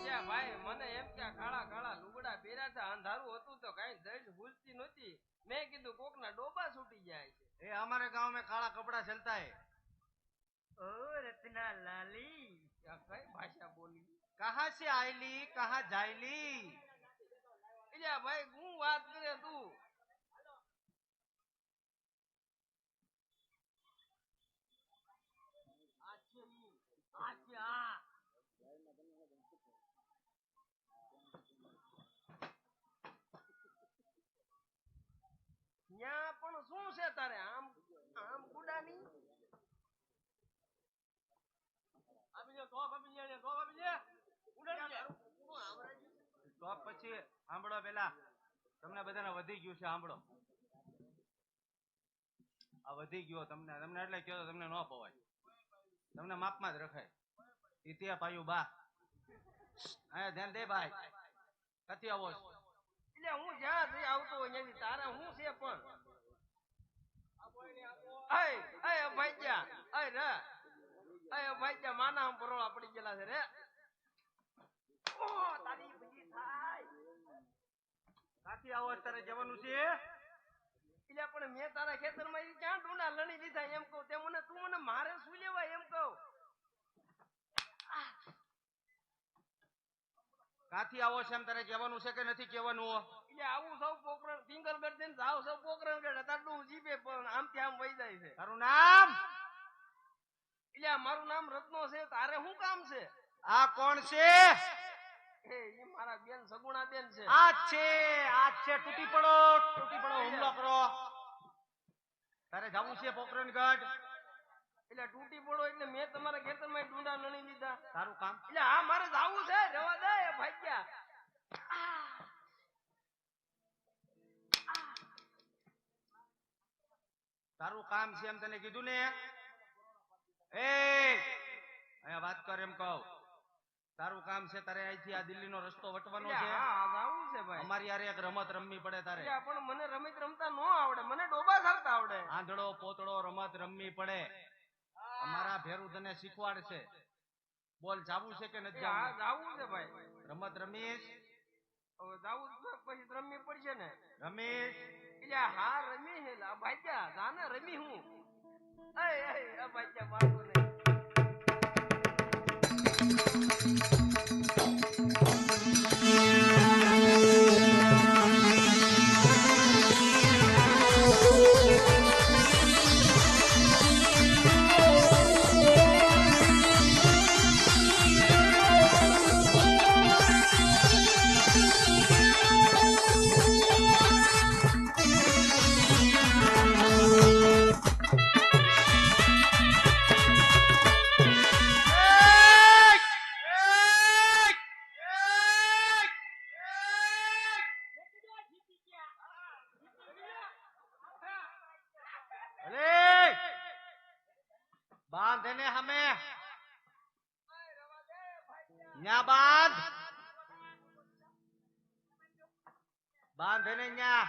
યા ભાઈ મને એમ કે આ કાળા કાળા લુગડા પહેર્યા છે, અંધારું હતું તો કઈ જઈશ ભૂલતી નહોતી. મેં કીધું કોકના ડોબા છૂટી જાય છે. ए हमारे गांव में काला कपड़ा चलता है. ઓ રત્ના લાલી, આ કઈ ભાષા બોલી? कहाँ से आयली कहाँ जायली? યા ભાઈ હું વાત કરે તું? ન્યા પણ શું છે તારે? આમ આમ ગુડાની આપી દે, ટોપ આપી દે, ટોપ આપી દે. ઉડાડી દે. તો પછી સાંભળો પેલા, તમને બધાને વધી ગયું છે. સાંભળો, આ વધી ગયો તમને એટલે કહો તમને ન પવાય, તમને માપમાં જ રખાય. ઇતિયા પાયું બા અહીંયા ધ્યાન દે ભાઈ. કથી આવો છો? એટલે હું જ્યાં જઈ આવતો હોય ત્યાંથી તારે હું છે પણ અય ભાઈજા, અય રે, અય ભાઈજા માના આમ પરોળા પડી ગયેલા છે રે. ઓ તારી બધી થાય. કાથી આવો અત્યારે જવાનું છે? એટલે પણ મેં તારા ખેતરમાં ક્યાં ડોના લણી લીધા એમ કહું. તે મને તું મને મારે શું લેવા એમ કહું. કાથી આવો છે એમ તારે કહેવાનું છે કે નથી કહેવાનું? એટલે આવું સૌ પોકરણ સિંગલ બેડ દઈને જાવ સૌ પોકરણ બેડ તારું જીભે પણ આમથી આમ વહી જાય છે. તારું નામ? એટલે મારું નામ રત્નો છે. તારે શું કામ છે? આ કોણ છે? એ મારા બેન સગુણા બેન છે. આ છે તૂટી પડો હુમલો કરો. તારે જવું છે પોકરણગઢ? એટલે તૂટી પડો એટલે મેં તમારા ખેતરમાં ડુંડા નણી લીધા. તારું કામ એટલે હા મારે જાવું છે, રવા દે ભાગ્યા. તારું કામ છે એમ તને કીધું ને. એ અહીંયા વાત કર એમ કહું. તારું કામ છે તારે અહીંથી આ દિલ્હીનો રસ્તો વટવાનો એટલે છે. હા જાવું છે ભાઈ. અમારી યારે એક રમત રમવી પડે તારે. એટલે પણ મને રમત રમતા નો આવડે, મને ડોબા કરતા આવડે. આંધળો પોતળો રમત રમવી પડે. અમારા ભેરું તને શીખવાડશે. બોલ જાવું છે કે નથી હા જાવું? જાવું છે ભાઈ. રમત રમીશ? હવે જાવું જ છે, પછી રમવી પડશે ને. રમીશ એટલે હા રમી હે લા ભાગ્યા, જાને રમી હું. એ આ ભાગ્યા મારતો નહીં. અરે બાંધ એને હમે ન્યા બાંધ એને ન્યા.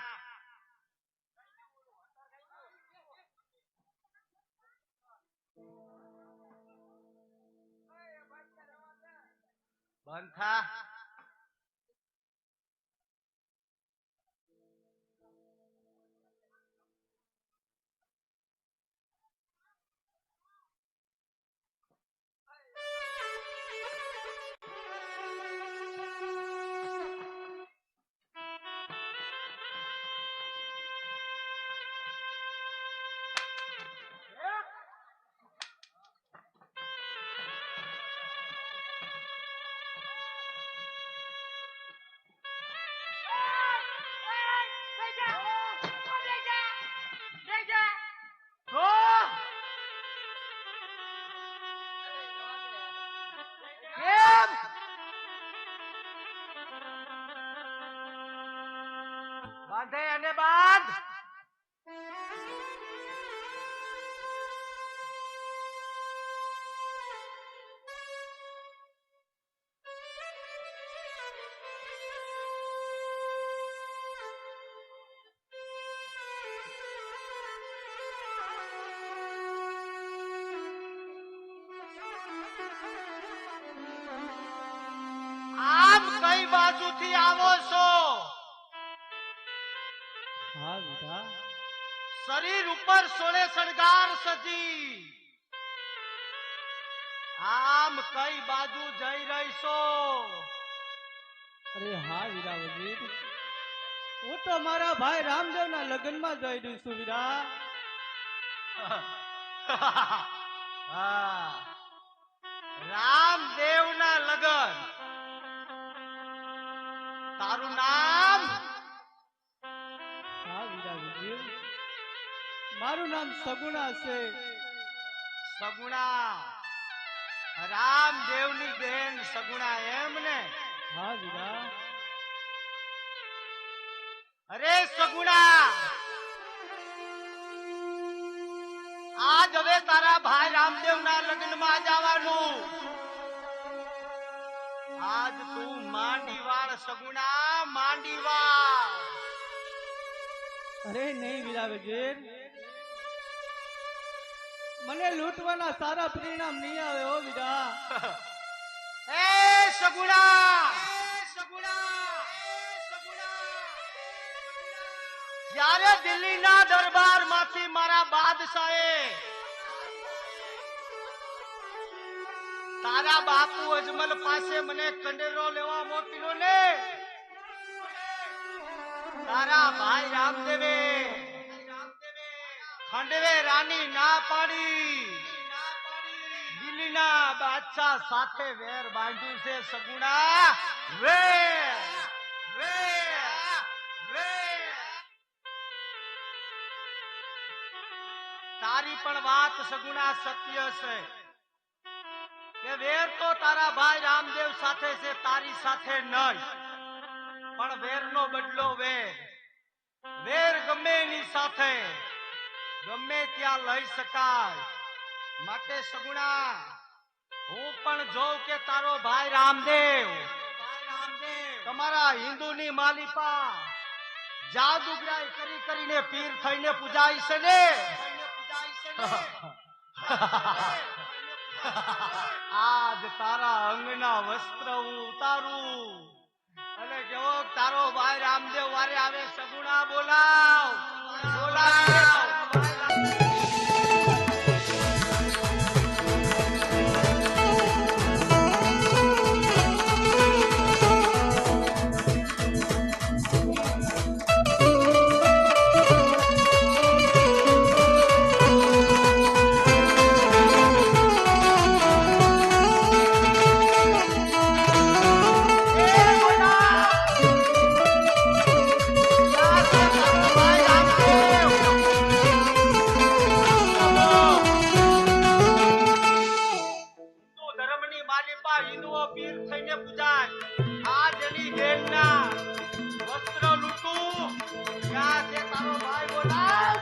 બંધ થા. બાંધે અને બાંધ. આમ કઈ બાજુથી આવો છો? હા બેટા. શરીર ઉપર સોળે શણગાર સજી આમ કઈ બાજુ જઈ રહી છો? અરે હા વીરા વજીર, હું તો મારા ભાઈ રામદેવના લગ્નમાં જઈ રહી છું વીરા. હા, રામદેવના લગન. તારું નામ? હા વીરા વજીર, મારું નામ સગુણા છે. સગુણા? રામદેવની બેન સગુણા એમ ને? હા વીરા. અરે સગુણા, આજ હવે તારા ભાઈ રામદેવના લગ્નમાં જવાનું. આજ તું માંડીવાળ સગુણા, માંડીવાળ. અરે નહીં વીરા વજીર, મને લૂંટવાના સારા પરિણામ નહીં આવે હો વીરા. એ સગુણા, જ્યારે દિલ્હીના દરબારમાંથી મારા બાદશાહે તારા બાપુ અજમલ પાસે મને કંડેરો લેવા મોકલ્યો ને, તારા ભાઈ રામદેવે ખંડવે રાની ના પાડી દિલ્હીના બાદશાહ સાથે વેર બાંધ્યું છે સગુણા. વેર વેર વેર. તારી પણ વાત સગુણા સત્ય છે કે વેર તો તારા ભાઈ રામદેવ સાથે છે, તારી સાથે નહીં. પણ વેરનો બદલો વેર. વેર ગમે એની સાથે ગમે ત્યાં લઈ શકાય. માટે સગુણા હું પણ જોઉં કે તારો ભાઈ રામદેવ તમારા હિન્દુની માલિપા જાદુગરાઈ કરી કરીને પીર થઈને પૂજાય છે ને. આજ તારા અંગના વસ્ત્ર હું ઉતારું અને કેવો તારો ભાઈ રામદેવ વારે આવે. સગુણા બોલાવ બોલાવ. હિન્દુઓ પીર થઈને પૂજાય. આજ એની બેનના વસ્ત્ર લૂંટું. ક્યાં છે તારો ભાઈ? બોલાવ.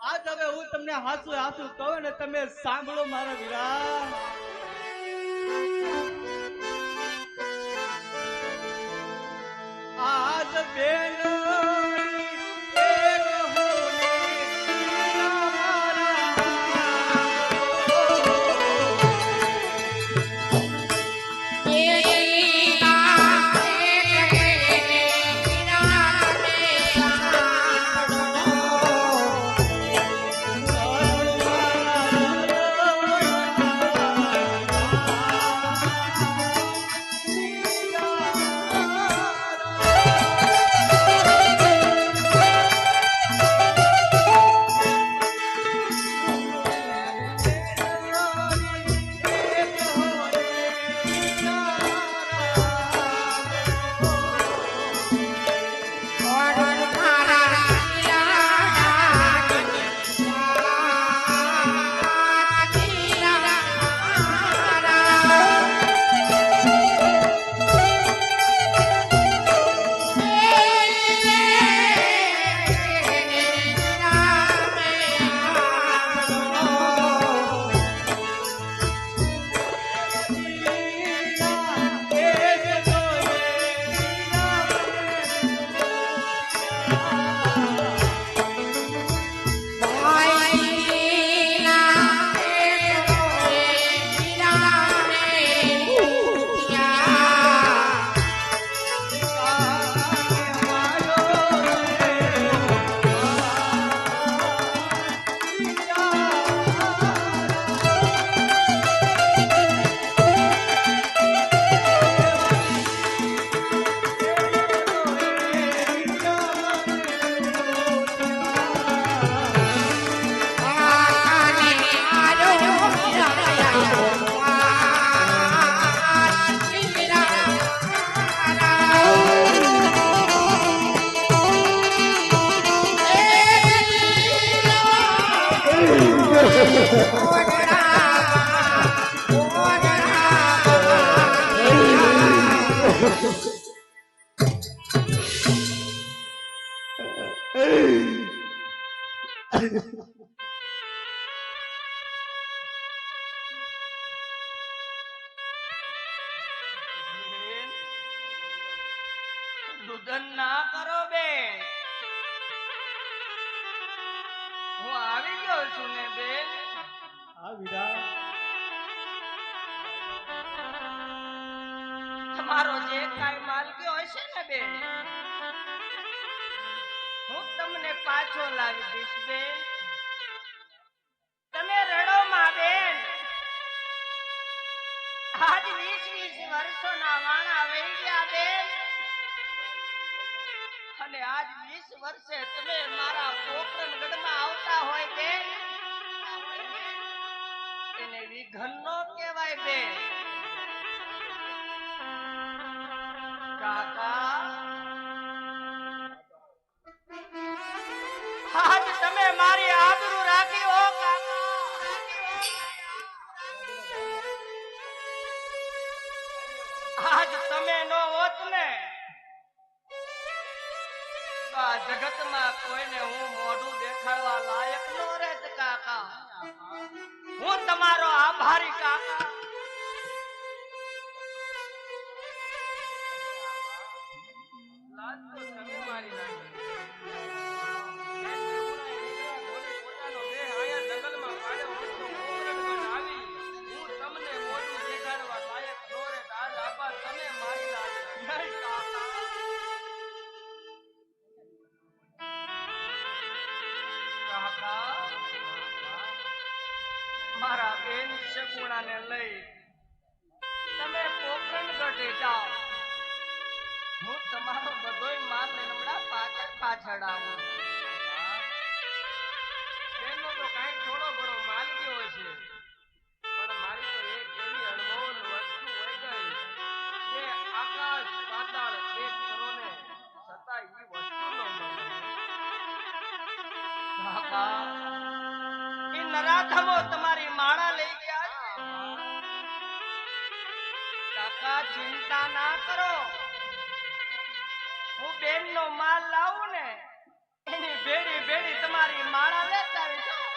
આજ હવે હું તમને હાસુ હાસુ કહું ને તમે સાંભળો મારા વીરા. આજ બેન રુદન ના કરો બેન, હું આવી ગયો છું ને બેન. આ વીરા તમારો જે કાંઈ માલક્યો હશે ને બેન, હું તમને પાછો લાવી દઈશ બેન. તમે રડો માં બેન. આજ 20 વર્ષોના વાણા વહી ગયા બેન, અને આજ 20 વર્ષે તમે મારા પોકરણગઢમાં આવતા હોય બેન, એને વિઘન નો કહેવાય બેન. કાકા આજ તમે મારી આબરૂ રાખી હો કાકા. આજ તમે નો હોત ને તો આ જગતમાં કોઈને હું મોઢું દેખાડવા લાયક નો રહેત કાકા. હું તમારો આભારી કાકા. લાજ તો તમે મારી નાખી. બેન ત્રિપુરાએ નીકળ્યા ઘોડે પોતાનો દેહ આયા જંગલમાં પાડ્યો હતો. પોકરણગઢ આવી હું તમને મોઢું દેખાડવા લાયક નો રે આજ આબા તમે મારી લાજ નાખી. નહીં કાકા. કાકા, મારા બેન શકુણાને લઈ તમે પોકરણગઢે જાઓ. હું તમારો બધોય માલ લઈને હમણાં પાછળ આવું. બેનનો તો કાંઈક થોડો ઘણો માલકી હોય છે, પણ મારી તો એક એવી અણમોલ વસ્તુ હોય ગઈ કે આકાશ પાતાળ એક કરો ને છતાં ઈ વસ્તુ ન મળે. કાકા, એ નરાધમો તમારી માળા લઈ ગયા છે. કાકા, ચિંતા ના કરો. હું બેનનો માલ લાવું ને એની ભેડી ભેડી તમારી માળા લેતા આવી જાઉં.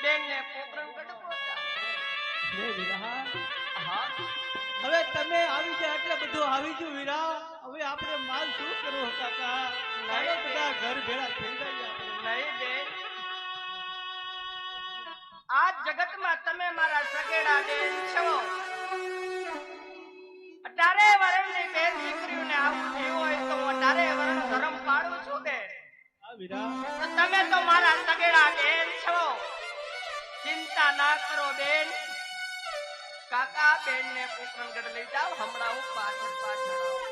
બેનને પોકરણગઢ પહોંચાડો. હે વીરા, હા, હવે તમે આવી ગયા એટલે બધું આવી ગયું વીરા. હવે આપણે માલ શું કરવો કાકા? ચાલો બધા ઘર ભેળા થઈ જાય આપણે. નહીં બેન, આ જગતમાં તમે મારા સગેડા બેન છો. 18 વર્ષની બેન દીકરીઓને આવું થયું હોય તો હું 18 વર્ષ ધર્મ પાડું છું બેન. હા વીરા, તો તમે તો મારા સગેડા બેન છો. ચિંતા ના કરો બેન. કાકા, બેનને પોકરણગઢ લઈ જાઓ. હમણાં હું પાછળ આવું.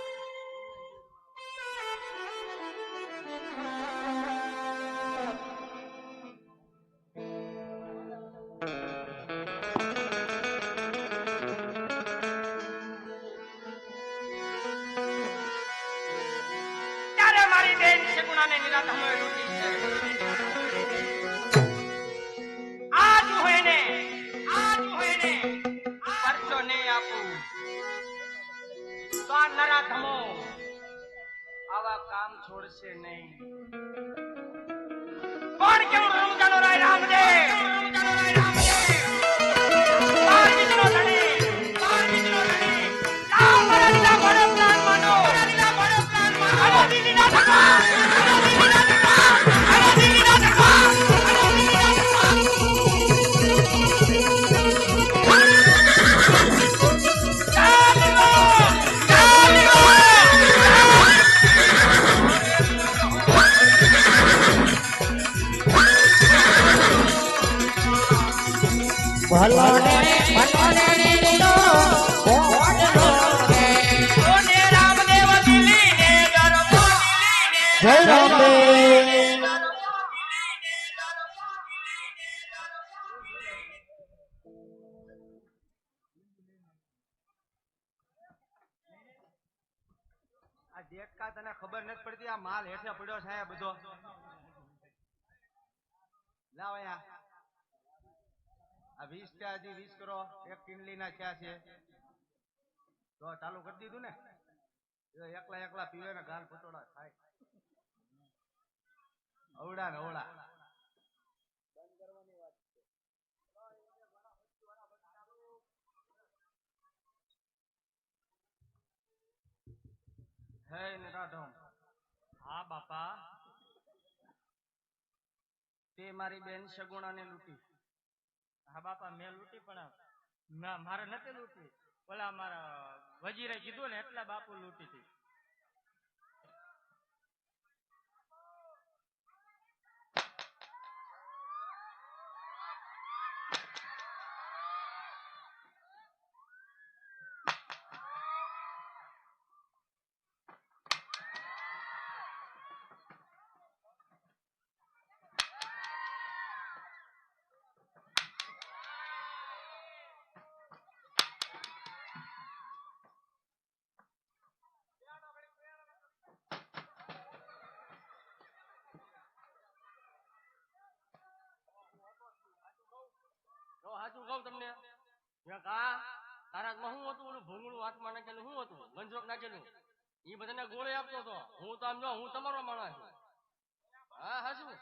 ત્યારે મારી બેન શકુણાને નિરાધામોએ લૂંટી છે. આજ હું એને પરચો નહીં આપું તો આ નરાધમો આવા કામ છોડશે નહીં. કોણ કેવું રમજાનો રાય રામદેવ? બાર બીજનો ધણી. રામ ભરતના ઘોડે પ્રાણ માનો. અરે દીદીના ધક્કા. ઓને રામદેવ દિલ્હીને દરબાર જય રામદેવ. આ દેખકા તને ખબર નથી પડતી. આ માલ હેઠે પડ્યો છે આ બધો. લાવ અહીંયા આ 20 ત્યાં હજી 20 કરો. એક કિંડલીના થયા છે તો ચાલુ કરી દીધું ને. એકલા એકલા પીવે ને ગાલ પટોળા થાય. અવડા ને અવડા. હે નરાધમ. હા બાપા. તે મારી બેન સગુણાને લૂંટી. હા બાપા, મેં લૂંટી પણ મારે નથી લૂંટી. ઓલા મારા વજીરે કીધું ને એટલા બાપુ લૂંટી હતી. સાચું કહું તમને, તારા હાથમાં શું હતું? ઓલું ભૂંગળું હાથમાં નાખેલું શું હતું? ગંજોક નાખેલું. એ બધાને ગોળે આપતો હતો. હું તો આમ જો હું તમારો માણસ છું. હા હાચું.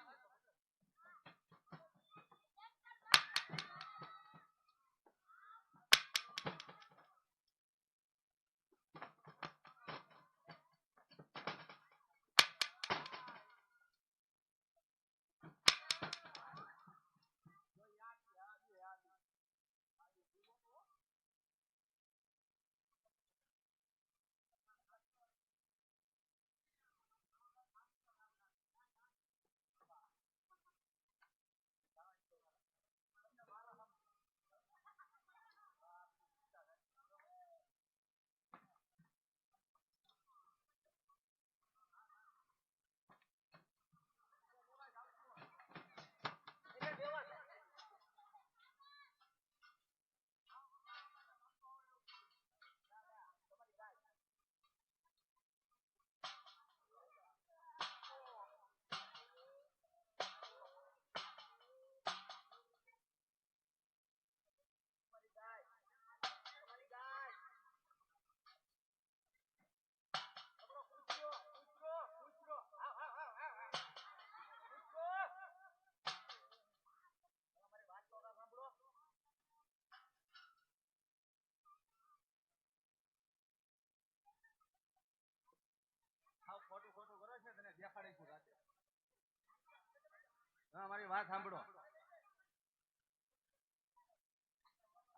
મારી વાત સાંભળો.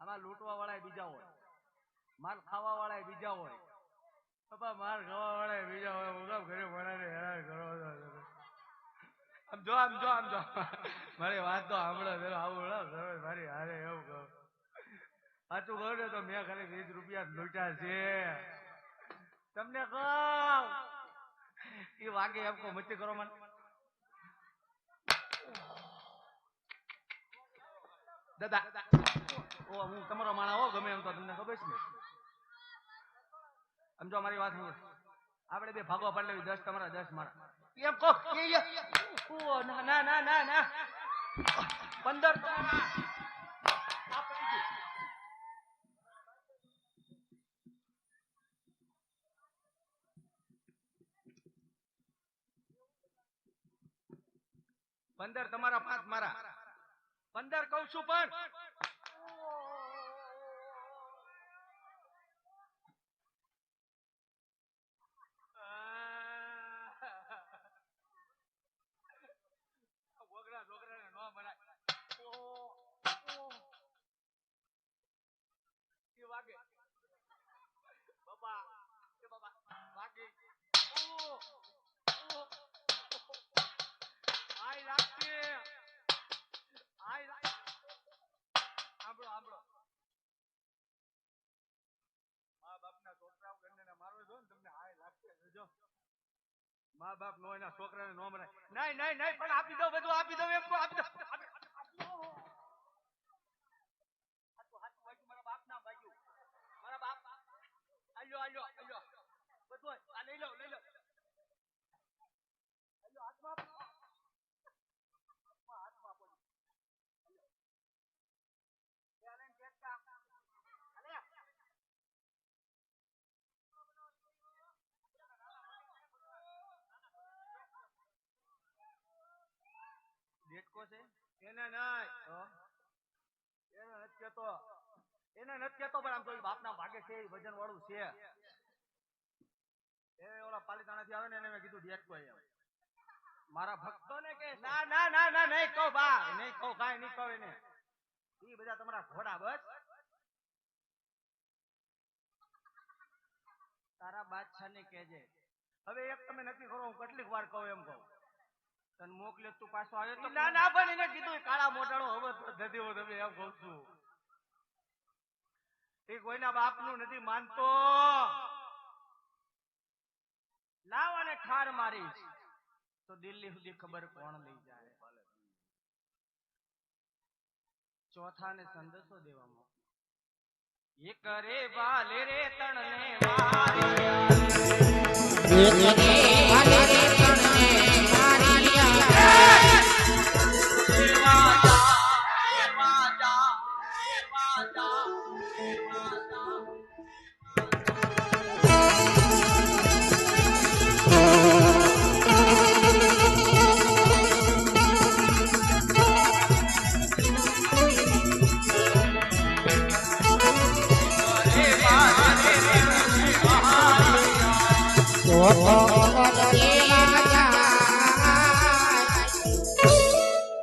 આમાં લૂંટવા વાળા બીજા હોય, માલ ખાવા વાળા બીજા હોય. પપ્પા માલ ખાવા વાળા બીજા હોય. હું કામ ઘરે ભણાને હેરાન કરો છો? આમ જો મારી વાત તો સાંભળો. આવું મારી હારે એવું કહું સાચું કહું ને તો મેં ખાલી 20 રૂપિયા લૂંટ્યા છે. તમને કહું એ વાગે એમ કહો મસ્તી કરો મને. દાદા ઓ હું તમારો માણા હો ગમે એમ તો તમને ખબર છે ને. સમજો મારી વાત સાંભળો. આપણે બે ભાગવા પાડી લેવી. 10 તમારા 10 મારા એમ કહો. ના ના ના ના ના 15 તો આ પડી ગયું. પંદર તમારા 5 મારા 15 કહું છું પણ છોકરાને ન મરાય. એ વાગે બાબા વાગે આઈ લાગશે. સાંભળો મા બાપના છોકરાઓ કરીને મારો છો ને તમને હાય લાગશે. જો મા બાપ નો એના છોકરાને નો મરાય. નહીં પણ આપી દો બધું આપી દો એમ આપી દો. મારા બાપ ના ભાગ્યું મારા બાપ આલ્યો બધું આ લઈ લો હાથમાં ડેટકો છે એને નહીં એને નથી કેતો પણ આમ તો બાપના ભાગે છે. વજન વાળું છે. એ ઓલા પાલીતાણાથી આવે ને એને મેં કીધું ડેટકો એમ. મારા ભક્તો ને કે ના નહીં કહો બા નહીં કહો કાંઈ નહીં કહો એને. એ બધા તમારા ઘોડા બસ. તારા બાદશાહ ને કહેજે હવે એક તમે નક્કી કરો. હું કેટલીક વાર કહું એમ કહું તને મોકલે તું પાછો આવ્યો તો ના પણ એને કીધું કાળા મોટાળો હવે નથી હું તમે એમ કહું છું. એ કોઈના બાપનું નથી માનતો. લાવ અને ઠાર મારીશ તો દિલ્હી સુધી ખબર કોણ લઈ જાય. ચોથા ને સંદેશો દેવામાં એ કરે વાલે રે તણને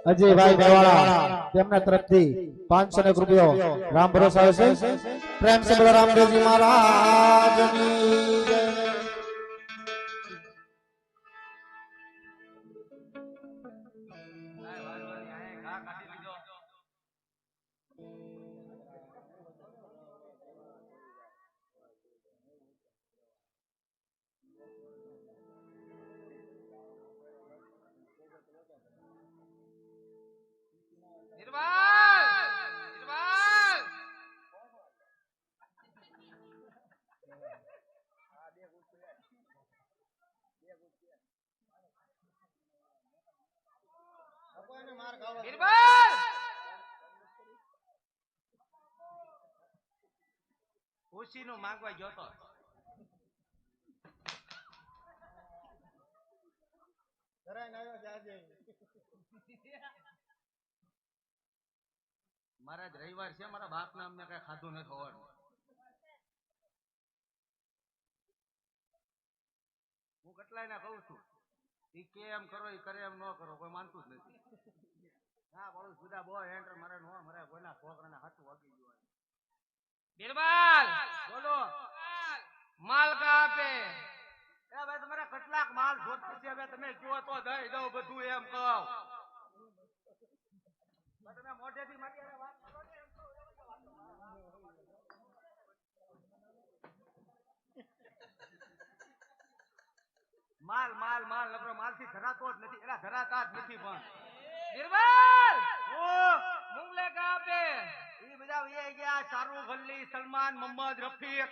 અજયભાઈ મેવાડા તેમના તરફથી 500 રૂપિયો રામ ભરોસા આવે છે. પ્રેમ સે બોલો રામદેવજી મહારાજની જય. ખુશી નું માંગવા ગયો તો મારા જ રવિવાર છે. મારા બાપ ના અમને કઈ ખાધું નથી હોવાનું. હું કેટલાય ના કઉ છું એ કે એમ કરો એ કરે એમ ન કરો કોઈ માનતું જ નથી. હા બોલું જુદા બોય એન્ટર મારે નો મરે કોઈના છોકરાને હાથું વાગી ગયું હોય. बीरबल બોલો माल कहाँ पे એ ભાઈ તમારે કેટલાક માલ જોતો છે હવે તમે જો તો દઈ દઉં બધું એમ કહું તમે મોઢેથી મારી હારે વાત કરો ને એમ કહું. માલ માલ માલ નકરો માલથી ધરાતો જ નથી એલા ધરાતા જ નથી પણ बीरबल ઓ मुंगले कहाँ पे ઈ બધા વહી ગયા શાહરુખ અલી સલમાન મોહમ્મદ રફીક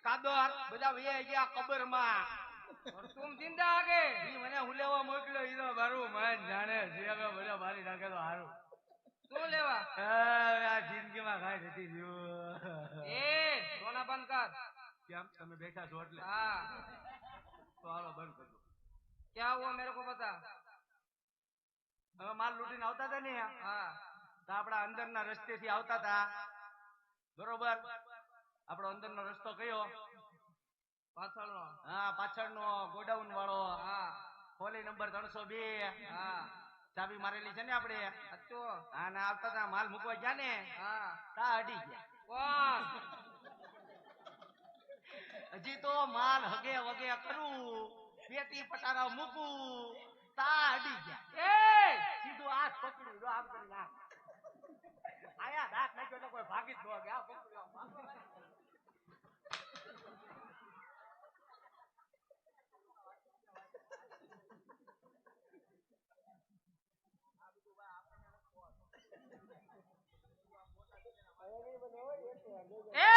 કાદર બધા વહી ગયા કબરમાં और तुम जिंदा आ गए ઈ મને હુલેવા મોકલ્યો ઈ તો મારું મન જાણે છે હવે બધા મારી નાખે તો હારું શું લેવા આ જિંદગીમાં કાંઈ નથી થયું ए रोना बंद कर કેમ તમે બેઠા છો એટલે हाँ તો હાલો બંધ કરજો क्या हुआ मेरे को बता હવે માલ લૂટીને આવતા હતા ને हाँ તો આપડા અંદરના રસ્તેથી આવતા હતા બરોબર આપણો અંદરનો રસ્તો કયો પાછળનો હા પાછળનો ગોડાઉન વાળો હા ખોલી નંબર 302 હા ચાબી મારેલી છે ને આપણે અચ્છો હા ને આવતા હતા માલ મૂકવા ગયા ને હા તા અડી ગયા કોણ હજી તો માલ હગે વગે કરું પેટી પટારા મૂકું તા અડી ગયા એ સીધું હાથ પકડ્યું જો આમ કરી નાખ આયા દાંત નાખ્યો એટલે કોઈ ભાગી જ ન ગયા પકડ્યો ए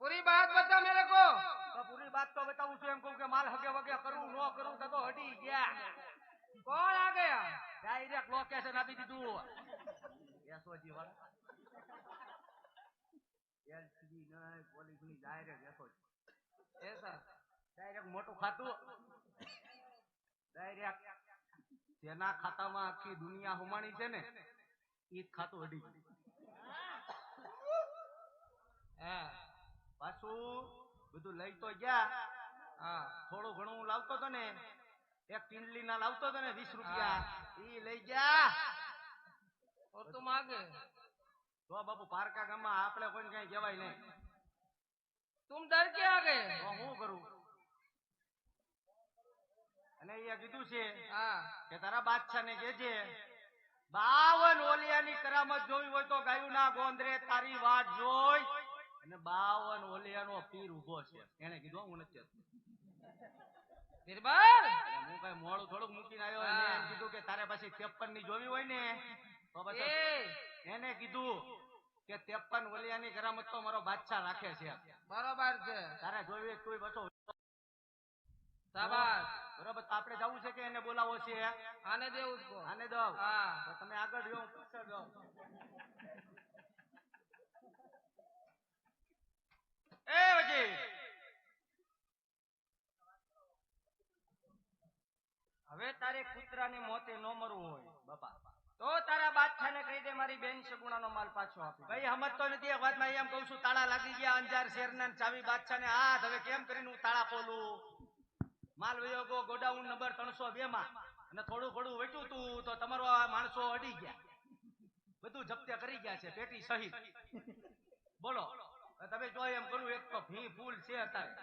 पूरी बात बता मेरे को તો પૂરી વાત તો બતાવું છું એમ કહું કે માલ હગે વગે કરું ન કરું તો હટી ગયા कौन आ गया ડાયરેક્ટ લોકેશન આપી દીધું એસઓજી વાળા એલસીબી નહીં પોલીસની ડાયરેક્ટ એસઓજી ऐसा ડાયરેક્ટ મોટું ખાતું ડાયરેક્ટ જેના ખાતામાં આખી દુનિયા હુમાણી છે ને ઈ જ ખાતું અડી ગયું हाँ પાછું બધું લઈ તો ગયા हाँ થોડું ઘણું હું લાવતો હતો ને એક ટીંડલી ના લાવતો હતો ને 20 રૂપિયા ઈ લઈ ગયા और तुम आ गए તો બાપુ પારકા ગામમાં આપણે કોઈ કઈ કહેવાય નહીં तुम डर के आ गए તો હું કરું અને એ કીધું છે हाँ કે તારા બાદશાહ ને કહેજે 52 ઓલિયાની કરામત જોવી હોય તો ગાયું ના ગોંદરે તારી વાટ જોઈ અને 52 ઓલિયાનો પીર ઉભો છે એને કીધું હું નથી કહેતો. बीरबल એટલે હું કઈ મોડું થોડુંક મૂકીને આવ્યો અને એમ કીધું કે તારે પછી 53 ની જોવી હોય ને તો પછી ए એને કીધું કે 53 ઓલિયાની કરામત તો મારો બાદશાહ રાખે છે बराबर છે તારે જોવી હોય તોય બસો शाबाश બરોબર તો આપણે જવું છે કે એને બોલાવો છે आने दे उसको આને દઉં हाँ તો તમે આગળ રહ્યો હું પાછળ જાઉં એ વજી હવે તારે કૂતરાની મોતે ન મરવું હોય બાપા તો તારા બાદશાહને કહી દે મારી બેન સગુણાનો માલ પાછો આપી ભાઈ સમજતો નથી એક વાતમાં એમ કહું છું તાળા લાગી ગયા અંજાર શેરના ને ચાવી બાદશાહને હાથ હવે કેમ કરીને હું તાળા ખોલું માલ વયો ગયો ગોડાઉન નંબર 302 માં અને થોડું ઘણું વેચ્યું તું તો તમારો આ માણસો અડી ગયા બધું જપ્તે કરી ગયા છે પેટી સહિત બોલો હવે તમે જો એમ કરું એક તો ભી ફૂલ છે અત્યારે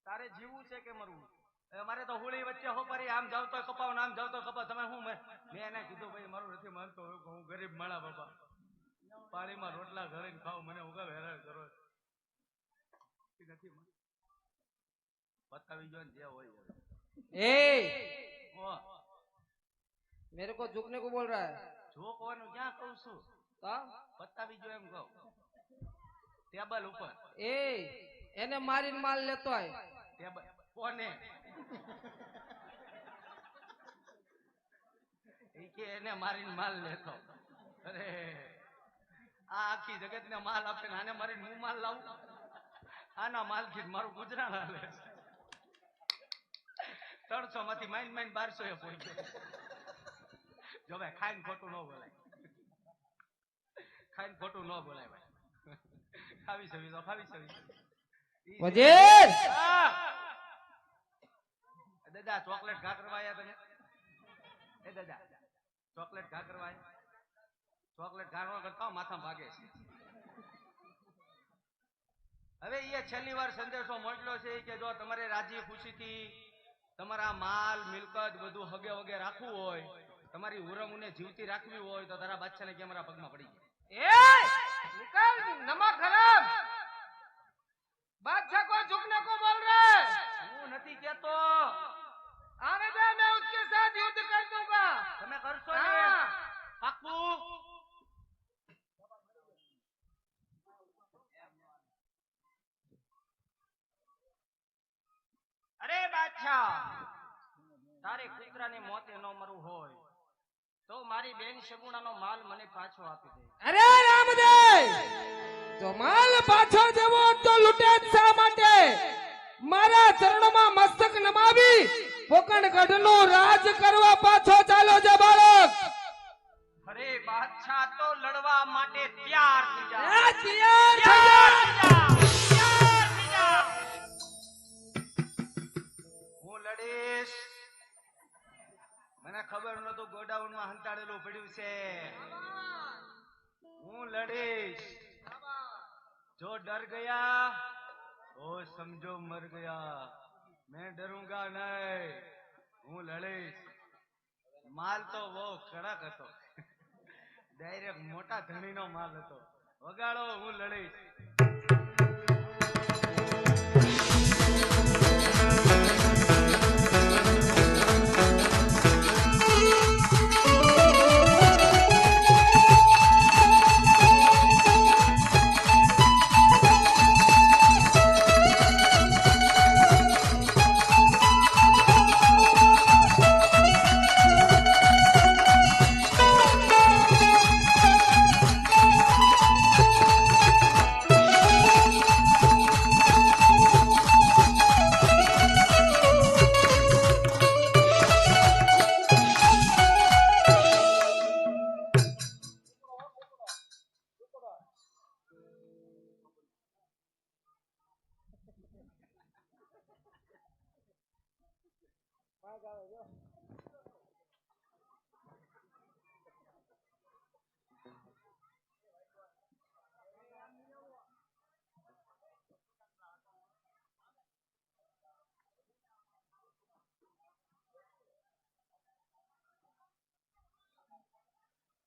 તારે જીવવું છે કે મરવું હવે મારે તો હોળી વચ્ચે હોપારી આમ જાવ તો કપાવ ને આમ જાવ તો કપાવ તમે હું મેં એને કીધું ભાઈ મારું નથી માનતો હું ગરીબ માણા બાપા પાણીમાં રોટલા ઘરે ખાવ મને હું કામ હેરાન કરો નથી બતાવી જો ને જે હોય ए ઓ मेरे को झुकने को बोल रहा है જોકવાનું ક્યાં કહું છું तो બતાવી જો એમ કહું ટેબલ ઉપર ए એને મારીને માલ લેતો આય ટેબલ કોને ઈ કે એને મારીને માલ લેતો અરે આ આખી જગત ને માલ આપે ને આને મારીને હું માલ લાવું આના માલ થી મારું ગુજરાન હાલે 300 માંથી માઇન 1200 એ પહોંચ્યો જો ભાઈ ખાઈને ખોટું ન બોલાય ખાઈને ખોટું ન બોલાય ભાઈ ખાવી સવી તો ખાવી સવી વજીર દાદા ચોકલેટ ઘા કરવા આયા તમે? એ દાદા ચોકલેટ ઘા કરવા આયા? ચોકલેટ ઘા ન કરતા માથામાં ભાગે છે. હવે એ છેલ્લી વાર સંદેશો મોકલ્યો છે કે જો તમારે રાજી ખુશીથી તમારા માલ મિલકત બધું હગે વગે રાખવું હોય, તમારી ઉરંગને જીવતી રાખવી હોય તો તારા બાદશાહને કે અમારા પગમાં પડી ए निकल नमक खराब बादशाह को झुकने को बोल रहे જાય. હું નથી કેતો, आने दे मैं उसके साथ युद्ध कर दूंगा તમે કરશો ને हाँ। પાક્કું? અરે બાદશાહ, તારે કૂતરાની મોતે ન મરવું હોય તો મારી બેન શગુણાનો માલ મને પાછો આપી દે. अरे रामदेव जो माल पाछो देवो तो लूटे शा माटे मारा चरणों मस्तक नमावी पोकणगढ़ નું રાજ કરવા પાછો ચાલો જે બાળક. અરે બાદશાહ તો લડવા માટે તૈયાર થઈ જા. તૈયાર થઈ તૈયાર જા. થઈ જા. તૈયાર થઈ જા. હું લડીશ. મને ખબર નતું ગોડાઉનમાં હંતાડેલું પડ્યું છે. હું લડીશ. જો ડર ગયા તો સમજો મર ગયા. मैं डरूंगा नहीं, હું લડીશ. માલ તો બહુ કડક હતો, ડાયરેક્ટ મોટા ધણીનો માલ હતો. વગાડો, હું લડીશ.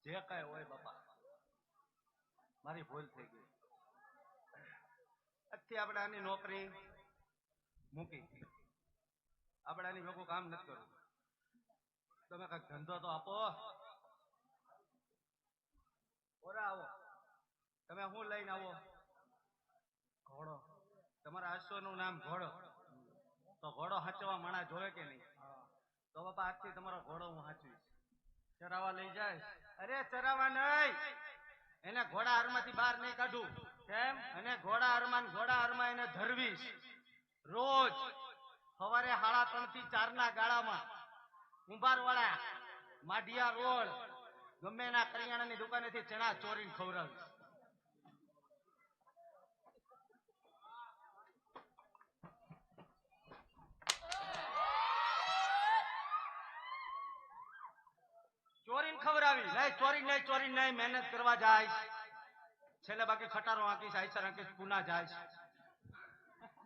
જે કઈ હોય બાપા, મારી ભૂલ થઈ ગઈ. આજથી આપણે આની નોકરી મૂકી, આપણે આની ભેગું કામ નથી કરવું. તમે કઈક ધંધો તો આપો. ઓરા આવો, તમે શું લઈને આવો? ઘોડો. તમારા અશ્વનું નામ ઘોડો, તો ઘોડો હાચવા માણા જોવે કે નહીં? તો બાપા આજથી તમારો ઘોડો હું હાચવીશ. ચરાવા લઈ જાય? અરે ચરાવા નહીં, એને ઘોડા હારમાંથી બહાર નહીં કાઢું. કેમ? અને ઘોડા હારમાં એને ધરવીશ. રોજ સવારે 3:30 થી 4 ના ગાળામાં કુંભારવાળા માઢિયા રોડ ગમે એના કરિયાણાની દુકાનેથી ચણા ચોરીને ખવડાવીશ. ચોરીને ખવડાવી લઈ, ચોરી નહીં મહેનત કરવા જાય. છેલ્લે બાકી ખટારો આંકીશ, આઈસર આંકીશ, પુના જાય.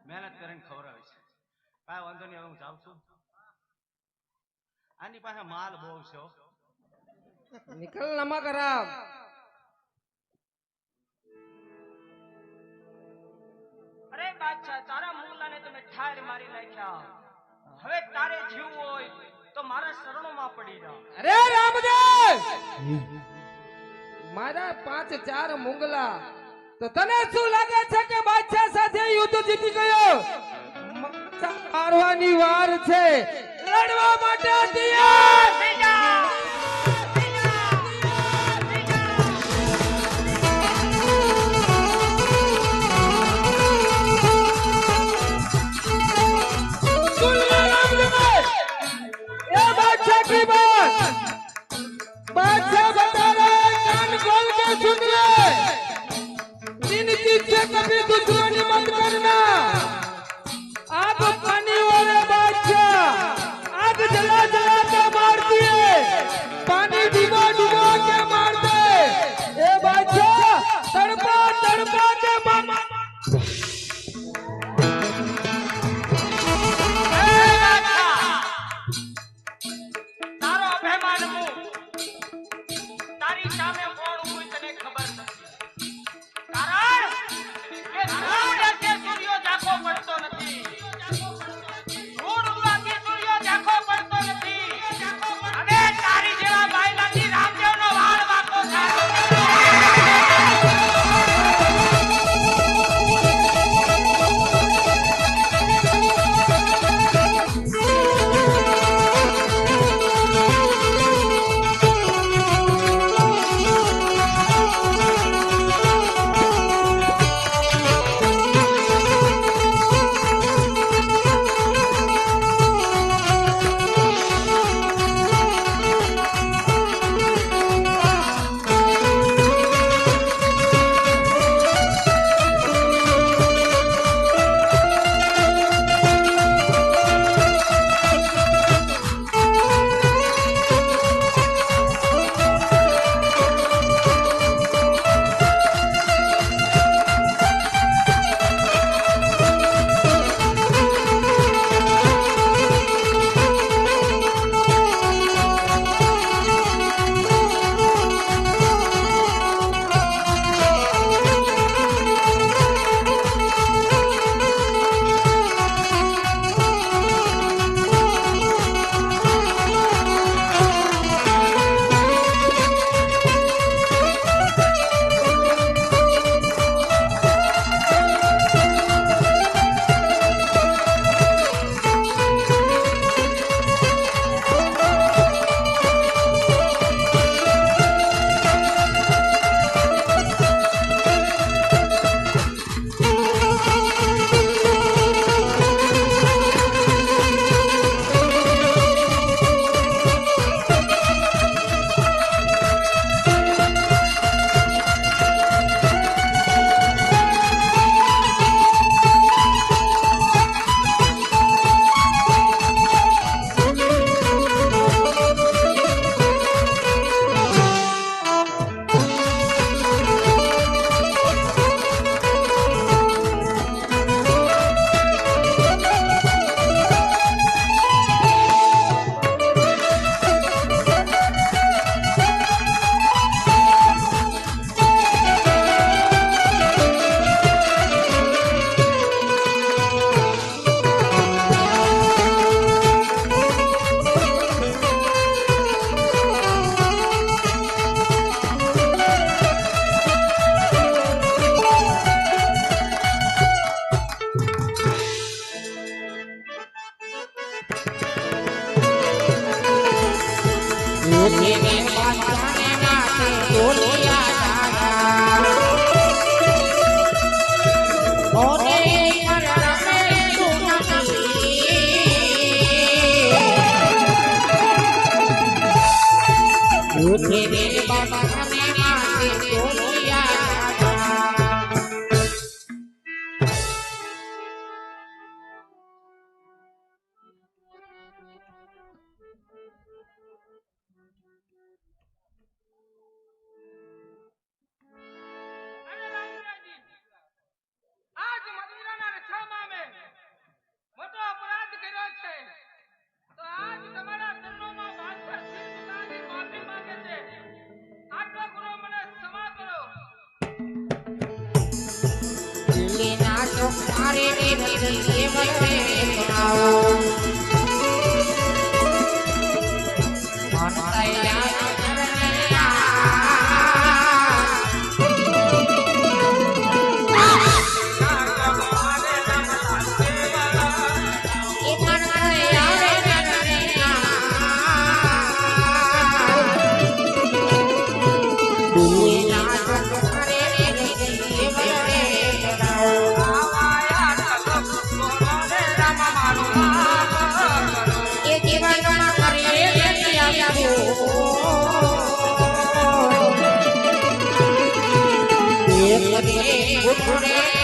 મહેનત કરીને ખવડાવીશ. કાંઈ વાંધો નહીં, હવે હું જાઉં છું. આની પાસે માલ બહુ છે હો. निकल नमक खराब અરે બાદશાહ, તારા મુંગલાને તો મેં ઠાર મારી નાખ્યા. હવે તારે જીવવું હોય તો મારા શરણોમાં પડી જા. अरे रामदेव મારા 5-4 મુંગલા તો તને શું લાગે છે કે બાદશાહ સાથે યુદ્ધ જીતી ગયો? મારવાની વાર છે, લડવા માટે તૈયાર થઈ જા. बादशाह की बात बादशाह बता रहा है, कान खोल के सुन ले. इन चीज से कभी दुश्मनी मत करना. आप पानी वाले बादशाह તારી સામે કોણ ઊભું તને ખબર નથી. કારણ કે ધૂળ ઉડે સૂર્ય ઝાંખો પડતો નથી. ધૂળ ઉડવાથી સૂર્ય ઝાંખો પડતો નથી. હવે તારી જેવા બાયલાથી રામદેવનો વાળ વાંકો થાય. Good morning.